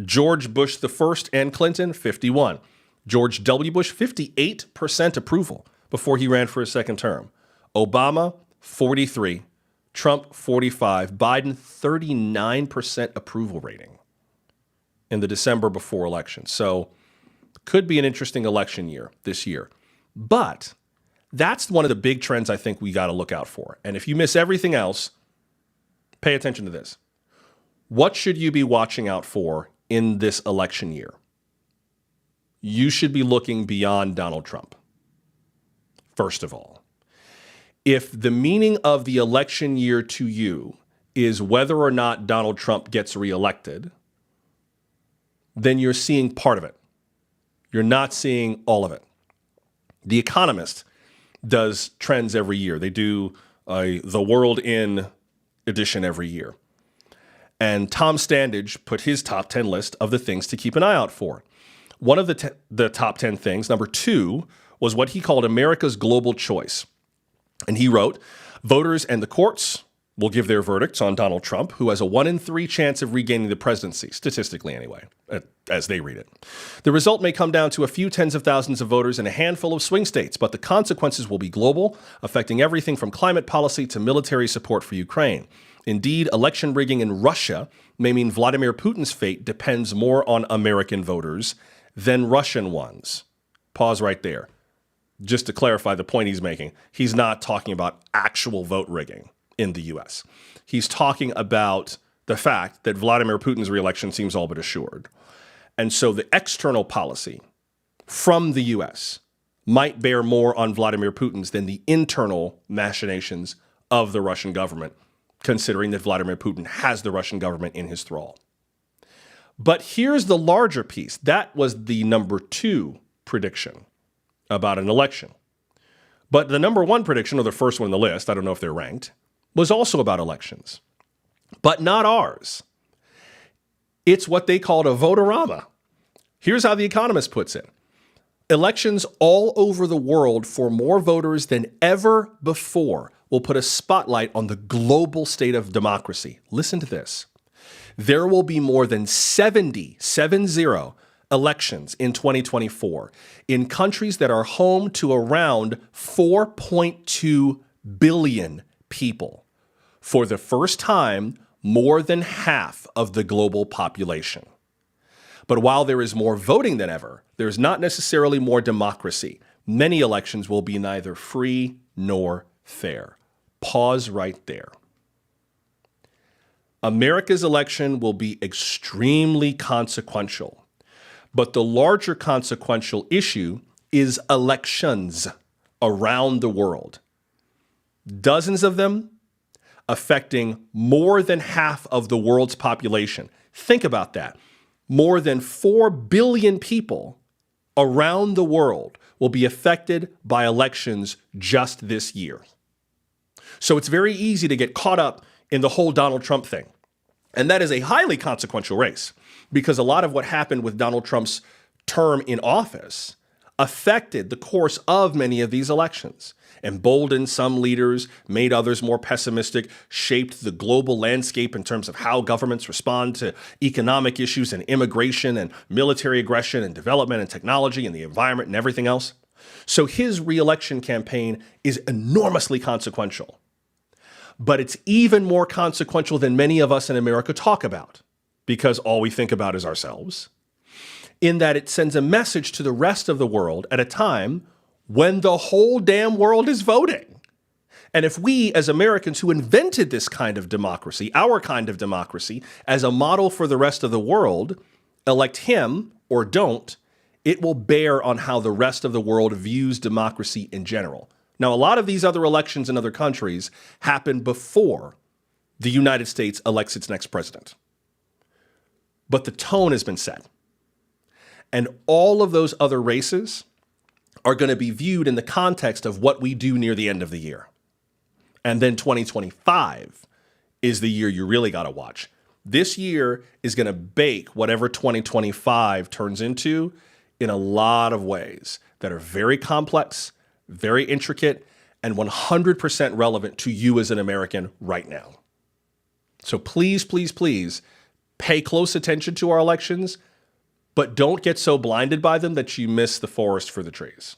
George Bush the first and Clinton, 51%. George W. Bush, 58% approval before he ran for his second term. Obama, 43%. Trump, 45%. Biden, 39% approval rating. in the December before election. So could be an interesting election year this year. But that's one of the big trends I think we got to look out for. And if you miss everything else, pay attention to this. What should you be watching out for in this election year? You should be looking beyond Donald Trump. First of all, if the meaning of the election year to you is whether or not Donald Trump gets reelected, then you're seeing part of it. You're not seeing all of it. The Economist does trends every year. They do the World In edition every year. And Tom Standage put his top 10 list of the things to keep an eye out for. One of the top 10 things, number 2, was what he called America's global choice. And he wrote, voters and the courts will give their verdicts on Donald Trump, who has a 1 in 3 chance of regaining the presidency, statistically anyway, as they read it. The result may come down to a few tens of thousands of voters in a handful of swing states, but the consequences will be global, affecting everything from climate policy to military support for Ukraine. Indeed, election rigging in Russia may mean Vladimir Putin's fate depends more on American voters than Russian ones. Pause right there. Just to clarify the point he's making, he's not talking about actual vote rigging in the U.S. He's talking about the fact that Vladimir Putin's reelection seems all but assured. And so the external policy from the U.S. might bear more on Vladimir Putin's than the internal machinations of the Russian government, considering that Vladimir Putin has the Russian government in his thrall. But here's the larger piece. That was the number 2 prediction about an election. But the number 1 prediction, or the first one on the list, I don't know if they're ranked, was also about elections, but not ours. It's what they called a votorama. Here's how The Economist puts it. Elections all over the world for more voters than ever before will put a spotlight on the global state of democracy. Listen to this. There will be more than 70 elections in 2024 in countries that are home to around 4.2 billion people. For the first time, more than half of the global population. But while there is more voting than ever, there's not necessarily more democracy. Many elections will be neither free nor fair. Pause right there. America's election will be extremely consequential, but the larger consequential issue is elections around the world. Dozens of them affecting more than half of the world's population. Think about that. More than 4 billion people around the world will be affected by elections just this year. So it's very easy to get caught up in the whole Donald Trump thing. And that is a highly consequential race because a lot of what happened with Donald Trump's term in office affected the course of many of these elections, emboldened some leaders, made others more pessimistic, shaped the global landscape in terms of how governments respond to economic issues and immigration and military aggression and development and technology and the environment and everything else. So his reelection campaign is enormously consequential. But it's even more consequential than many of us in America talk about, because all we think about is ourselves, in that it sends a message to the rest of the world at a time when the whole damn world is voting. And if we, as Americans who invented this kind of democracy, our kind of democracy, as a model for the rest of the world, elect him or don't, it will bear on how the rest of the world views democracy in general. Now, a lot of these other elections in other countries happen before the United States elects its next president. But the tone has been set. And all of those other races are going to be viewed in the context of what we do near the end of the year. And then 2025 is the year you really got to watch. This year is going to bake whatever 2025 turns into in a lot of ways that are very complex, very intricate, and 100% relevant to you as an American right now. So please, please, please pay close attention to our elections, but don't get so blinded by them that you miss the forest for the trees.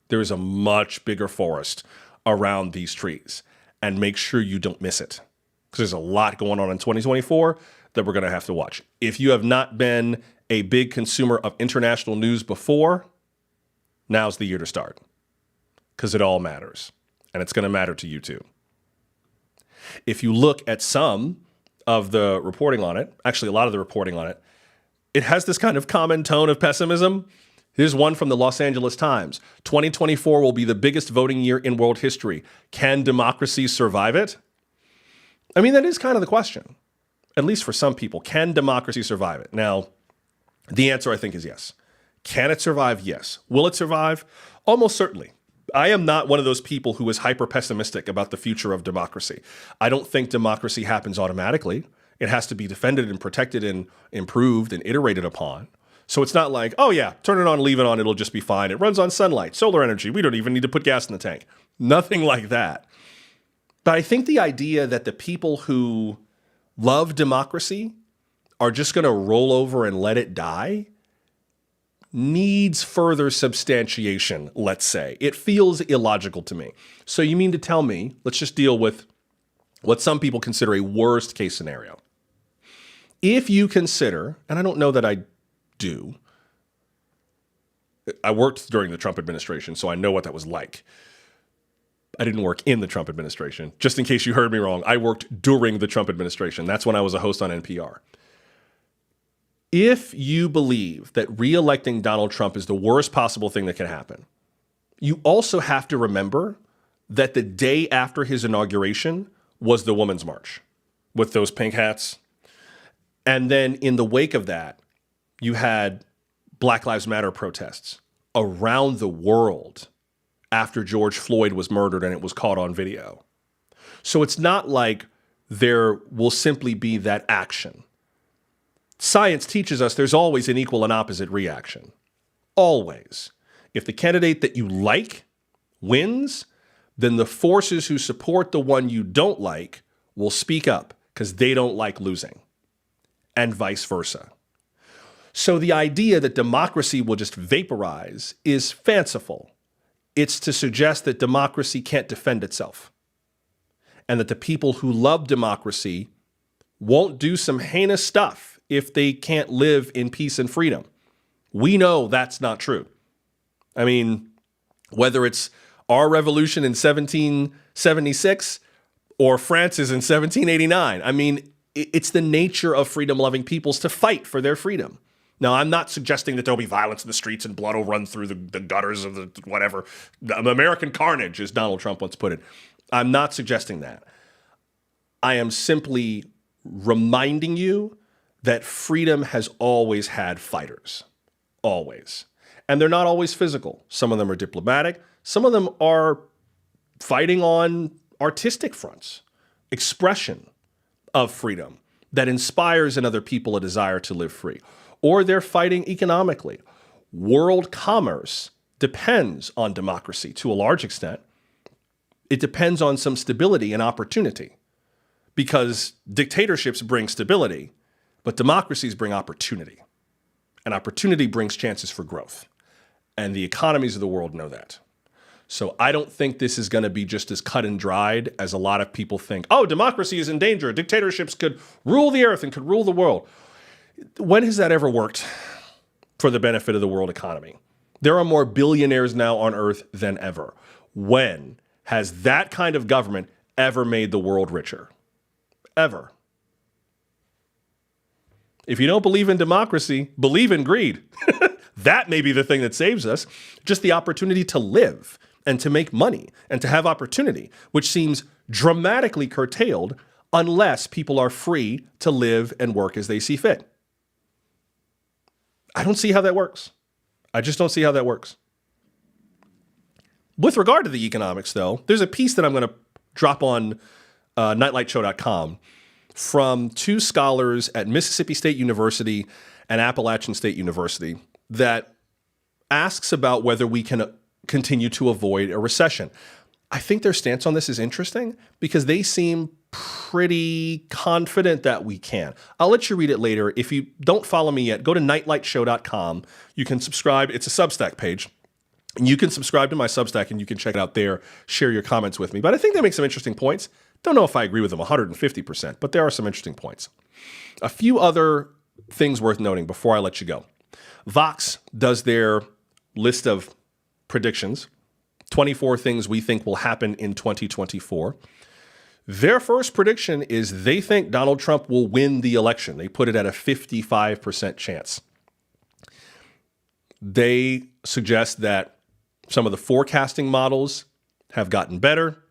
There is a much bigger forest around these trees, and make sure you don't miss it, because there's a lot going on in 2024 that we're going to have to watch. If you have not been a big consumer of international news before, now's the year to start, because it all matters, and it's going to matter to you too. If you look at some of the reporting on it, actually a lot of the reporting on it, it has this kind of common tone of pessimism. Here's one from the Los Angeles Times. 2024 will be the biggest voting year in world history. Can democracy survive it? I mean, that is kind of the question, at least for some people. Can democracy survive it? Now, the answer, I think, is yes. Can it survive? Yes. Will it survive? Almost certainly. I am not one of those people who is hyper pessimistic about the future of democracy. I don't think democracy happens automatically. It has to be defended and protected and improved and iterated upon. So it's not like, oh yeah, turn it on, leave it on, it'll just be fine. It runs on sunlight, solar energy. We don't even need to put gas in the tank. Nothing like that. But I think the idea that the people who love democracy are just going to roll over and let it die needs further substantiation, let's say. It feels illogical to me. So you mean to tell me, let's just deal with what some people consider a worst case scenario. If you consider, and I don't know that I do, I worked during the Trump administration, so I know what that was like. I didn't work in the Trump administration. Just in case you heard me wrong, I worked during the Trump administration. That's when I was a host on NPR. If you believe that re-electing Donald Trump is the worst possible thing that can happen, you also have to remember that the day after his inauguration was the Women's March with those pink hats. And then in the wake of that, you had Black Lives Matter protests around the world after George Floyd was murdered and it was caught on video. So it's not like there will simply be that action. Science teaches us there's always an equal and opposite reaction. Always. If the candidate that you like wins, then the forces who support the one you don't like will speak up because they don't like losing, and vice versa. So the idea that democracy will just vaporize is fanciful. It's to suggest that democracy can't defend itself, and that the people who love democracy won't do some heinous stuff if they can't live in peace and freedom. We know that's not true. I mean, whether it's our revolution in 1776 or France's in 1789, I mean, it's the nature of freedom-loving peoples to fight for their freedom. Now, I'm not suggesting that there'll be violence in the streets and blood will run through the gutters of the whatever, American carnage, as Donald Trump once put it. I'm not suggesting that. I am simply reminding you that freedom has always had fighters. Always. And they're not always physical. Some of them are diplomatic. Some of them are fighting on artistic fronts. Expression of freedom that inspires in other people a desire to live free. Or they're fighting economically. World commerce depends on democracy to a large extent. It depends on some stability and opportunity, because dictatorships bring stability, but democracies bring opportunity. And opportunity brings chances for growth. And the economies of the world know that. So I don't think this is going to be just as cut and dried as a lot of people think. Oh, democracy is in danger. Dictatorships could rule the earth and could rule the world. When has that ever worked for the benefit of the world economy? There are more billionaires now on earth than ever. When has that kind of government ever made the world richer? Ever. If you don't believe in democracy, believe in greed. That may be the thing that saves us. Just the opportunity to live and to make money and to have opportunity, which seems dramatically curtailed unless people are free to live and work as they see fit. I don't see how that works. I just don't see how that works. With regard to the economics, though, there's a piece that I'm going to drop on nightlightshow.com from two scholars at Mississippi State University and Appalachian State University that asks about whether we can continue to avoid a recession. I think their stance on this is interesting because they seem pretty confident that we can. I'll let you read it later. If you don't follow me yet, go to nightlightshow.com. You can subscribe. It's a Substack page. And you can subscribe to my Substack and you can check it out there, share your comments with me. But I think they make some interesting points. Don't know if I agree with them 150%, but there are some interesting points. A few other things worth noting before I let you go. Vox does their list of predictions, 24 things we think will happen in 2024. Their first prediction is they think Donald Trump will win the election. They put it at a 55% chance. They suggest that some of the forecasting models have gotten better.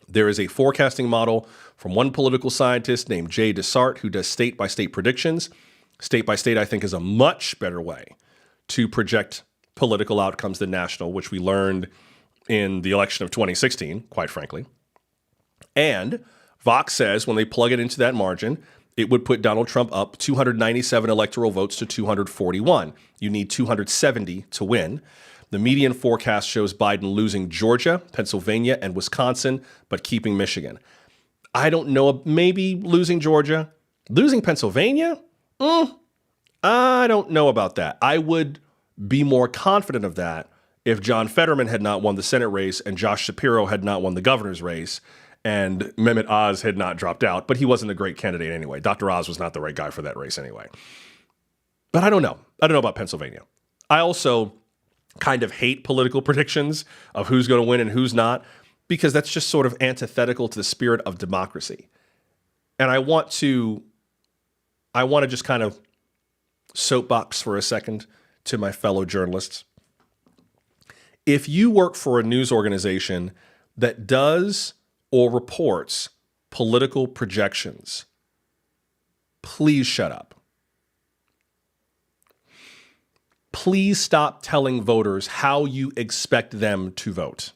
There is a forecasting model from one political scientist named Jay Dessart who does state-by-state predictions. State-by-state, I think, is a much better way to project political outcomes than national, which we learned in the election of 2016, quite frankly. And Vox says when they plug it into that margin, it would put Donald Trump up 297 electoral votes to 241. You need 270 to win. The median forecast shows Biden losing Georgia, Pennsylvania, and Wisconsin, but keeping Michigan. I don't know, maybe losing Georgia. Losing Pennsylvania? I don't know about that. I would be more confident of that if John Fetterman had not won the Senate race and Josh Shapiro had not won the governor's race and Mehmet Oz had not dropped out. But he wasn't a great candidate anyway. Dr. Oz was not the right guy for that race anyway. But I don't know. I don't know about Pennsylvania. I also kind of hate political predictions of who's going to win and who's not, because that's just sort of antithetical to the spirit of democracy. And I want to just kind of soapbox for a second to my fellow journalists. If you work for a news organization that does or reports political projections, please shut up. Please stop telling voters how you expect them to vote.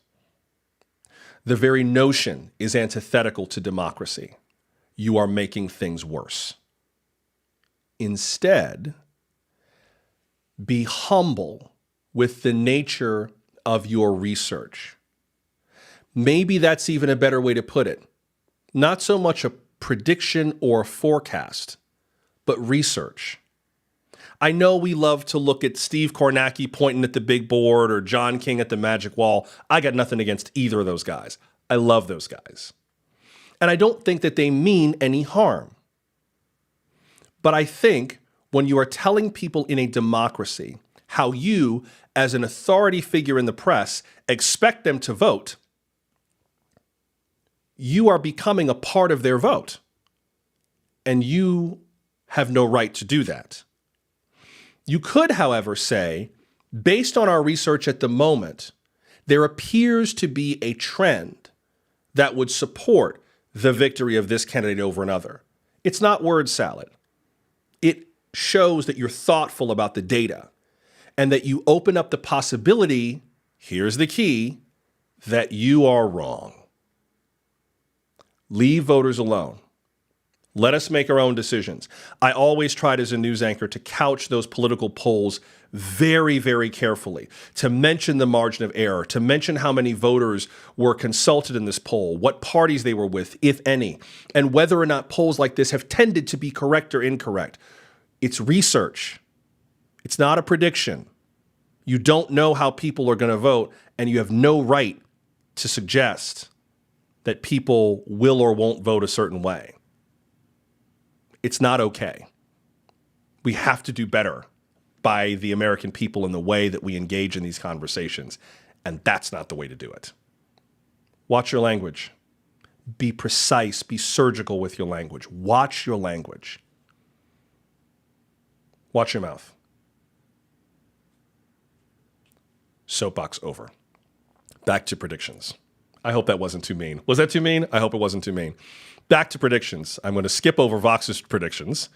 The very notion is antithetical to democracy. You are making things worse. Instead, be humble with the nature of your research. Maybe that's even a better way to put it. Not so much a prediction or a forecast, but research. I know we love to look at Steve Kornacki pointing at the big board or John King at the magic wall. I got nothing against either of those guys. I love those guys. And I don't think that they mean any harm. But I think when you are telling people in a democracy how you, as an authority figure in the press, expect them to vote, you are becoming a part of their vote. And you have no right to do that. You could, however, say, based on our research at the moment, there appears to be a trend that would support the victory of this candidate over another. It's not word salad. It shows that you're thoughtful about the data and that you open up the possibility, here's the key, that you are wrong. Leave voters alone. Let us make our own decisions. I always tried as a news anchor to couch those political polls very, very carefully, to mention the margin of error, to mention how many voters were consulted in this poll, what parties they were with, if any, and whether or not polls like this have tended to be correct or incorrect. It's research. It's not a prediction. You don't know how people are going to vote, and you have no right to suggest that people will or won't vote a certain way. It's not okay. We have to do better by the American people in the way that we engage in these conversations, and that's not the way to do it. Watch your language. Be precise, be surgical with your language. Watch your language. Watch your mouth. Soapbox over. Back to predictions. I hope that wasn't too mean. Was that too mean? I hope it wasn't too mean. Back to predictions. I'm going to skip over Vox's predictions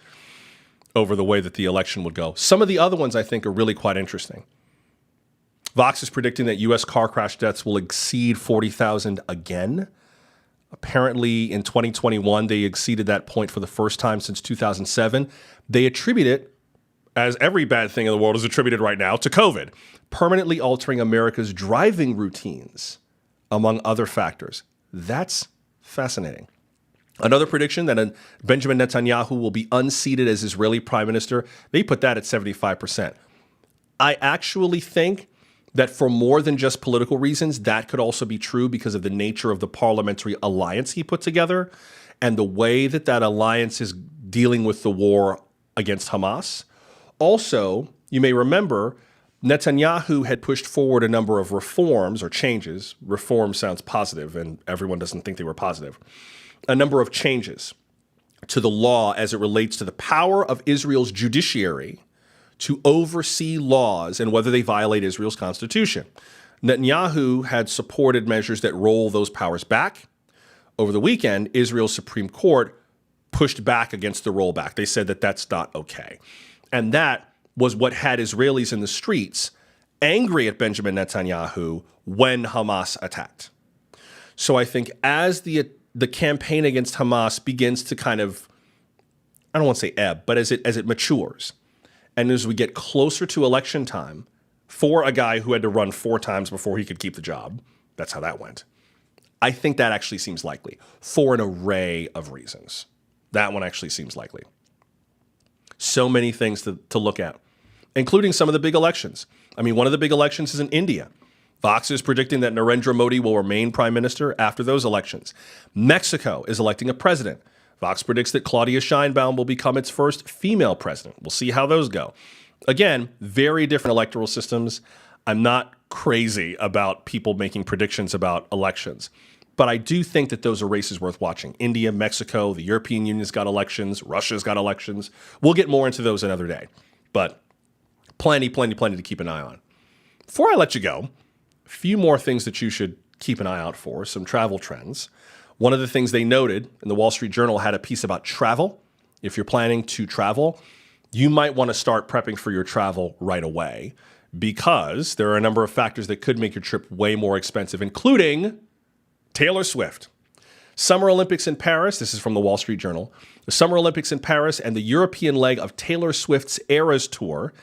over the way that the election would go. Some of the other ones I think are really quite interesting. Vox is predicting that U.S. car crash deaths will exceed 40,000 again. Apparently in 2021, they exceeded that point for the first time since 2007. They attribute it, as every bad thing in the world is attributed right now, to COVID, permanently altering America's driving routines, among other factors. That's fascinating. Another prediction that Benjamin Netanyahu will be unseated as Israeli prime minister, they put that at 75%. I actually think that for more than just political reasons, that could also be true because of the nature of the parliamentary alliance he put together and the way that that alliance is dealing with the war against Hamas. Also, you may remember Netanyahu had pushed forward a number of reforms or changes. Reform sounds positive, and everyone doesn't think they were positive. A number of changes to the law as it relates to the power of Israel's judiciary to oversee laws and whether they violate Israel's constitution. Netanyahu had supported measures that roll those powers back. Over the weekend, Israel's Supreme Court pushed back against the rollback. They said that that's not okay. And that was what had Israelis in the streets angry at Benjamin Netanyahu when Hamas attacked. So I think as the campaign against Hamas begins to kind of, I don't want to say ebb, but as it matures, and as we get closer to election time for a guy who had to run 4 times before he could keep the job, that's how that went, I think that actually seems likely for an array of reasons. That one actually seems likely. So many things to look at, including some of the big elections. I mean, one of the big elections is in India. Vox is predicting that Narendra Modi will remain prime minister after those elections. Mexico is electing a president. Vox predicts that Claudia Sheinbaum will become its first female president. We'll see how those go. Again, very different electoral systems. I'm not crazy about people making predictions about elections, but I do think that those are races worth watching. India, Mexico, the European Union's got elections. Russia's got elections. We'll get more into those another day, but plenty to keep an eye on. Before I let you go, a few more things that you should keep an eye out for, some travel trends. One of the things they noted, and the Wall Street Journal had a piece about travel. If you're planning to travel, you might want to start prepping for your travel right away because there are a number of factors that could make your trip way more expensive, including Taylor Swift. Summer Olympics in Paris, this is from the Wall Street Journal. The Summer Olympics in Paris and the European leg of Taylor Swift's Eras Tour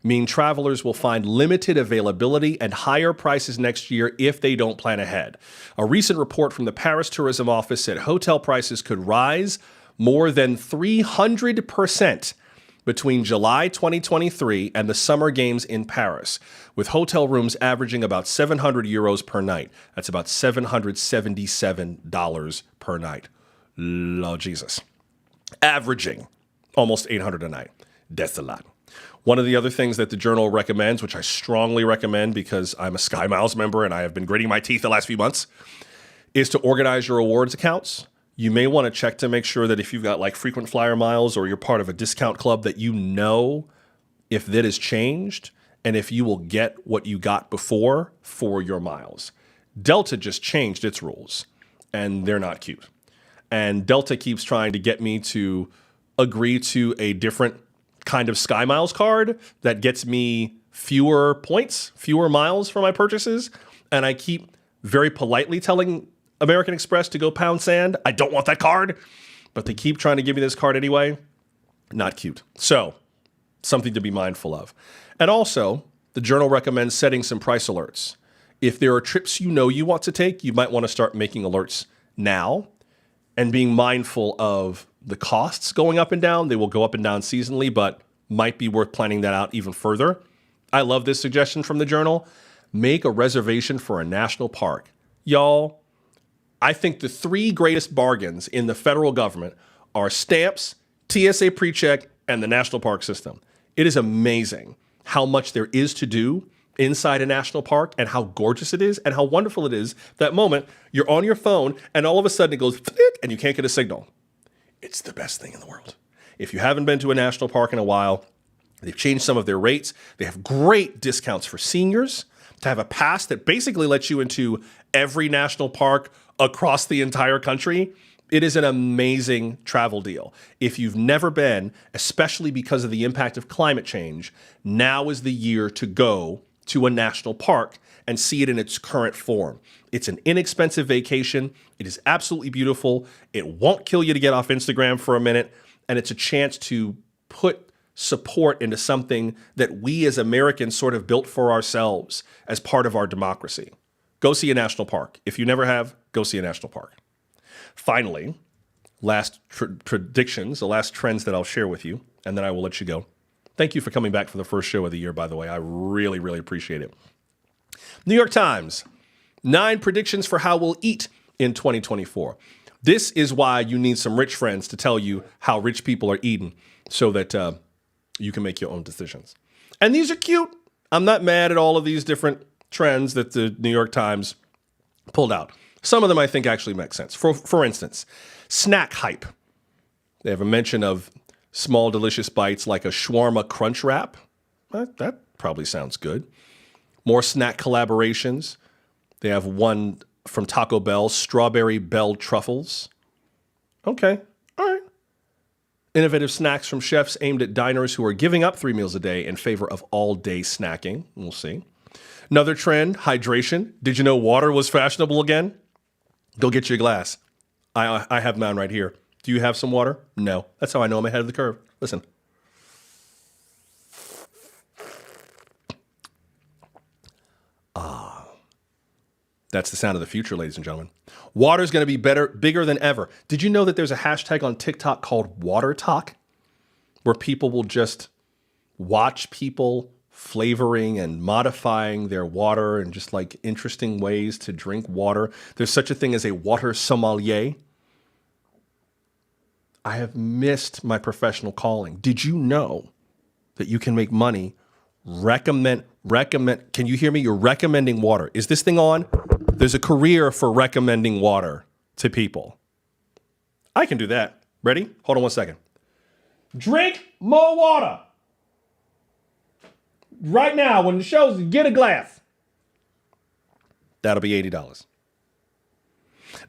mean travelers will find limited availability and higher prices next year if they don't plan ahead. A recent report from the Paris Tourism Office said hotel prices could rise more than 300% between July 2023 and the Summer Games in Paris, with hotel rooms averaging about 700 euros per night. That's about $777 per night. Lord Jesus. Averaging almost 800 a night. That's a lot. One of the other things that the Journal recommends, which I strongly recommend because I'm a Sky Miles member and I have been gritting my teeth the last few months, is to organize your rewards accounts. You may want to check to make sure that if you've got like frequent flyer miles or you're part of a discount club, that you know if that has changed and if you will get what you got before for your miles. Delta just changed its rules and they're not cute. And Delta keeps trying to get me to agree to a different kind of Sky Miles card that gets me fewer points, fewer miles for my purchases. And I keep very politely telling American Express to go pound sand. I don't want that card, but they keep trying to give me this card anyway. Not cute. So something to be mindful of. And also, the Journal recommends setting some price alerts. If there are trips you know you want to take, you might want to start making alerts now and being mindful of the costs going up and down. They will go up and down seasonally, but might be worth planning that out even further. I love this suggestion from the Journal. Make a reservation for a national park. Y'all, I think the 3 greatest bargains in the federal government are stamps, TSA PreCheck, and the national park system. It is amazing how much there is to do inside a national park and how gorgeous it is and how wonderful it is. That moment, you're on your phone and all of a sudden it goes flick and you can't get a signal. It's the best thing in the world. If you haven't been to a national park in a while, they've changed some of their rates. They have great discounts for seniors to have a pass that basically lets you into every national park across the entire country. It is an amazing travel deal. If you've never been, especially because of the impact of climate change, now is the year to go to a national park and see it in its current form. It's an inexpensive vacation. It is absolutely beautiful. It won't kill you to get off Instagram for a minute. And it's a chance to put support into something that we as Americans sort of built for ourselves as part of our democracy. Go see a national park. If you never have, go see a national park. Finally, last predictions, the last trends that I'll share with you, and then I will let you go. Thank you for coming back for the first show of the year, by the way. I really, really appreciate it. New York Times, 9 predictions for how we'll eat in 2024. This is why you need some rich friends to tell you how rich people are eating so that you can make your own decisions. And these are cute. I'm not mad at all of these different trends that the New York Times pulled out. Some of them I think actually make sense. For instance, snack hype. They have a mention of small delicious bites like a shawarma crunch wrap. That probably sounds good. More snack collaborations. They have one from Taco Bell, strawberry bell truffles. Okay, all right. Innovative snacks from chefs aimed at diners who are giving up 3 meals a day in favor of all-day snacking. We'll see. Another trend, hydration. Did you know water was fashionable again? Go get you a glass. I have mine right here. Do you have some water? No. That's how I know I'm ahead of the curve. Listen. That's the sound of the future, ladies and gentlemen. Water is going to be bigger than ever. Did you know that there's a hashtag on TikTok called Water Talk, where people will just watch people flavoring and modifying their water and just like interesting ways to drink water? There's such a thing as a water sommelier. I have missed my professional calling. Did you know that you can make money? Recommend. Can you hear me? You're recommending water. Is this thing on? There's a career for recommending water to people. I can do that. Ready? Hold on one second. Drink more water. Right now, when the show's get a glass. That'll be $80.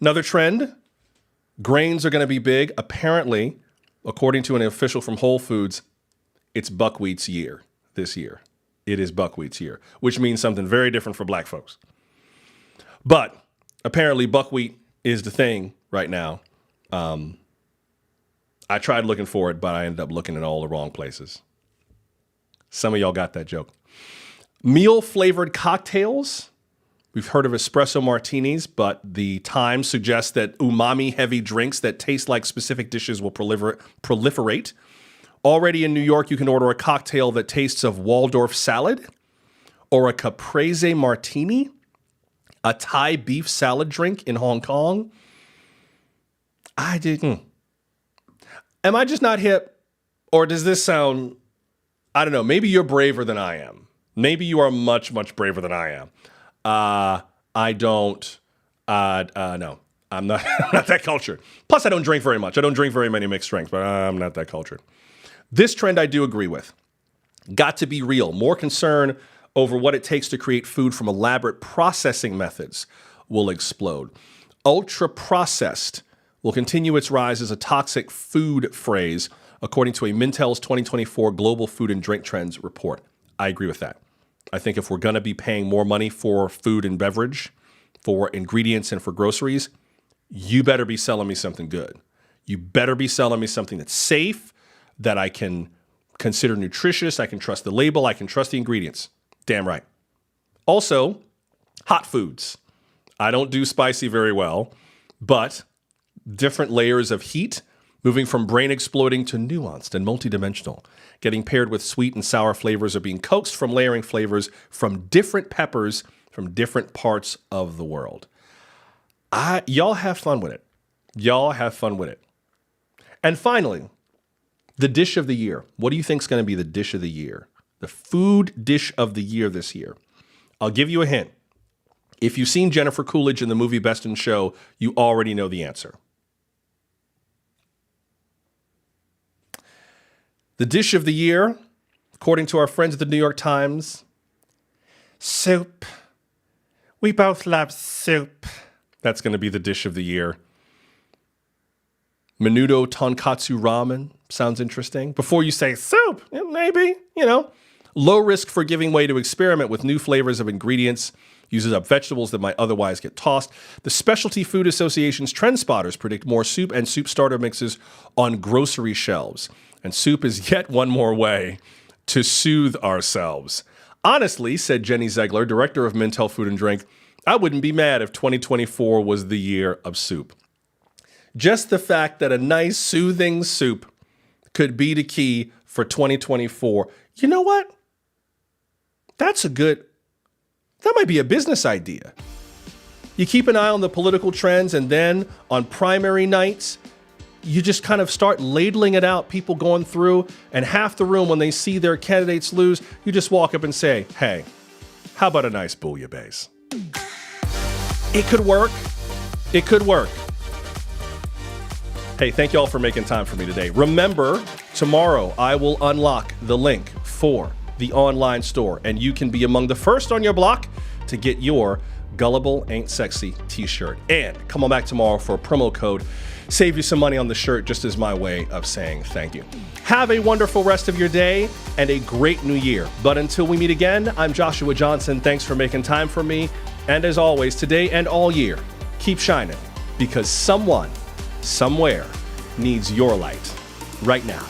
Another trend, grains are going to be big. Apparently, according to an official from Whole Foods, it's buckwheat's year this year. It is buckwheat's year, which means something very different for black folks. But apparently buckwheat is the thing right now. I tried looking for it, but I ended up looking in all the wrong places. Some of y'all got that joke. Meal-flavored cocktails. We've heard of espresso martinis, but the Times suggests that umami-heavy drinks that taste like specific dishes will proliferate. Already in New York, you can order a cocktail that tastes of Waldorf salad or a caprese martini, a Thai beef salad drink in Hong Kong. I didn't. Am I just not hip? Or does this sound, I don't know, maybe you're braver than I am. Maybe you are much, much braver than I am. I don't, no, I'm not, I'm not that cultured. Plus, I don't drink very much. I don't drink very many mixed drinks, but I'm not that cultured. This trend I do agree with. Got to be real. More concern over what it takes to create food from elaborate processing methods will explode. Ultra-processed will continue its rise as a toxic food phrase, according to a Mintel's 2024 Global Food and Drink Trends report. I agree with that. I think if we're going to be paying more money for food and beverage, for ingredients and for groceries, you better be selling me something good. You better be selling me something that's safe, that I can consider nutritious, I can trust the label, I can trust the ingredients. Damn right. Also, hot foods. I don't do spicy very well, but different layers of heat, moving from brain exploding to nuanced and multidimensional, getting paired with sweet and sour flavors, or being coaxed from layering flavors from different peppers from different parts of the world. Y'all have fun with it. Y'all have fun with it. And finally, the dish of the year. What do you think is going to be the dish of the year? The food dish of the year this year. I'll give you a hint. If you've seen Jennifer Coolidge in the movie Best in Show, you already know the answer. The dish of the year, according to our friends at the New York Times, soup. We both love soup. That's going to be the dish of the year. Menudo tonkatsu ramen sounds interesting. Before you say soup, maybe, Low risk for giving way to experiment with new flavors of ingredients, uses up vegetables that might otherwise get tossed. The Specialty Food Association's trend spotters predict more soup and soup starter mixes on grocery shelves. And soup is yet one more way to soothe ourselves. Honestly, said Jenny Zegler, director of Mintel Food and Drink, I wouldn't be mad if 2024 was the year of soup. Just the fact that a nice soothing soup could be the key for 2024. You know what? That's a good That might be a business idea. You keep an eye on the political trends, and then on primary nights, you just kind of start ladling it out, people going through, and half the room, when they see their candidates lose, you just walk up and say, hey, how about a nice bouillabaisse? It could work. It could work. Hey, thank you all for making time for me today. Remember, tomorrow I will unlock the link for the online store, and you can be among the first on your block to get your Gullible Ain't Sexy t-shirt. And come on back tomorrow for a promo code. Save you some money on the shirt, just as my way of saying thank you. Have a wonderful rest of your day and a great new year. But until we meet again, I'm Joshua Johnson. Thanks for making time for me. And as always, today and all year, keep shining, because someone, somewhere, needs your light right now.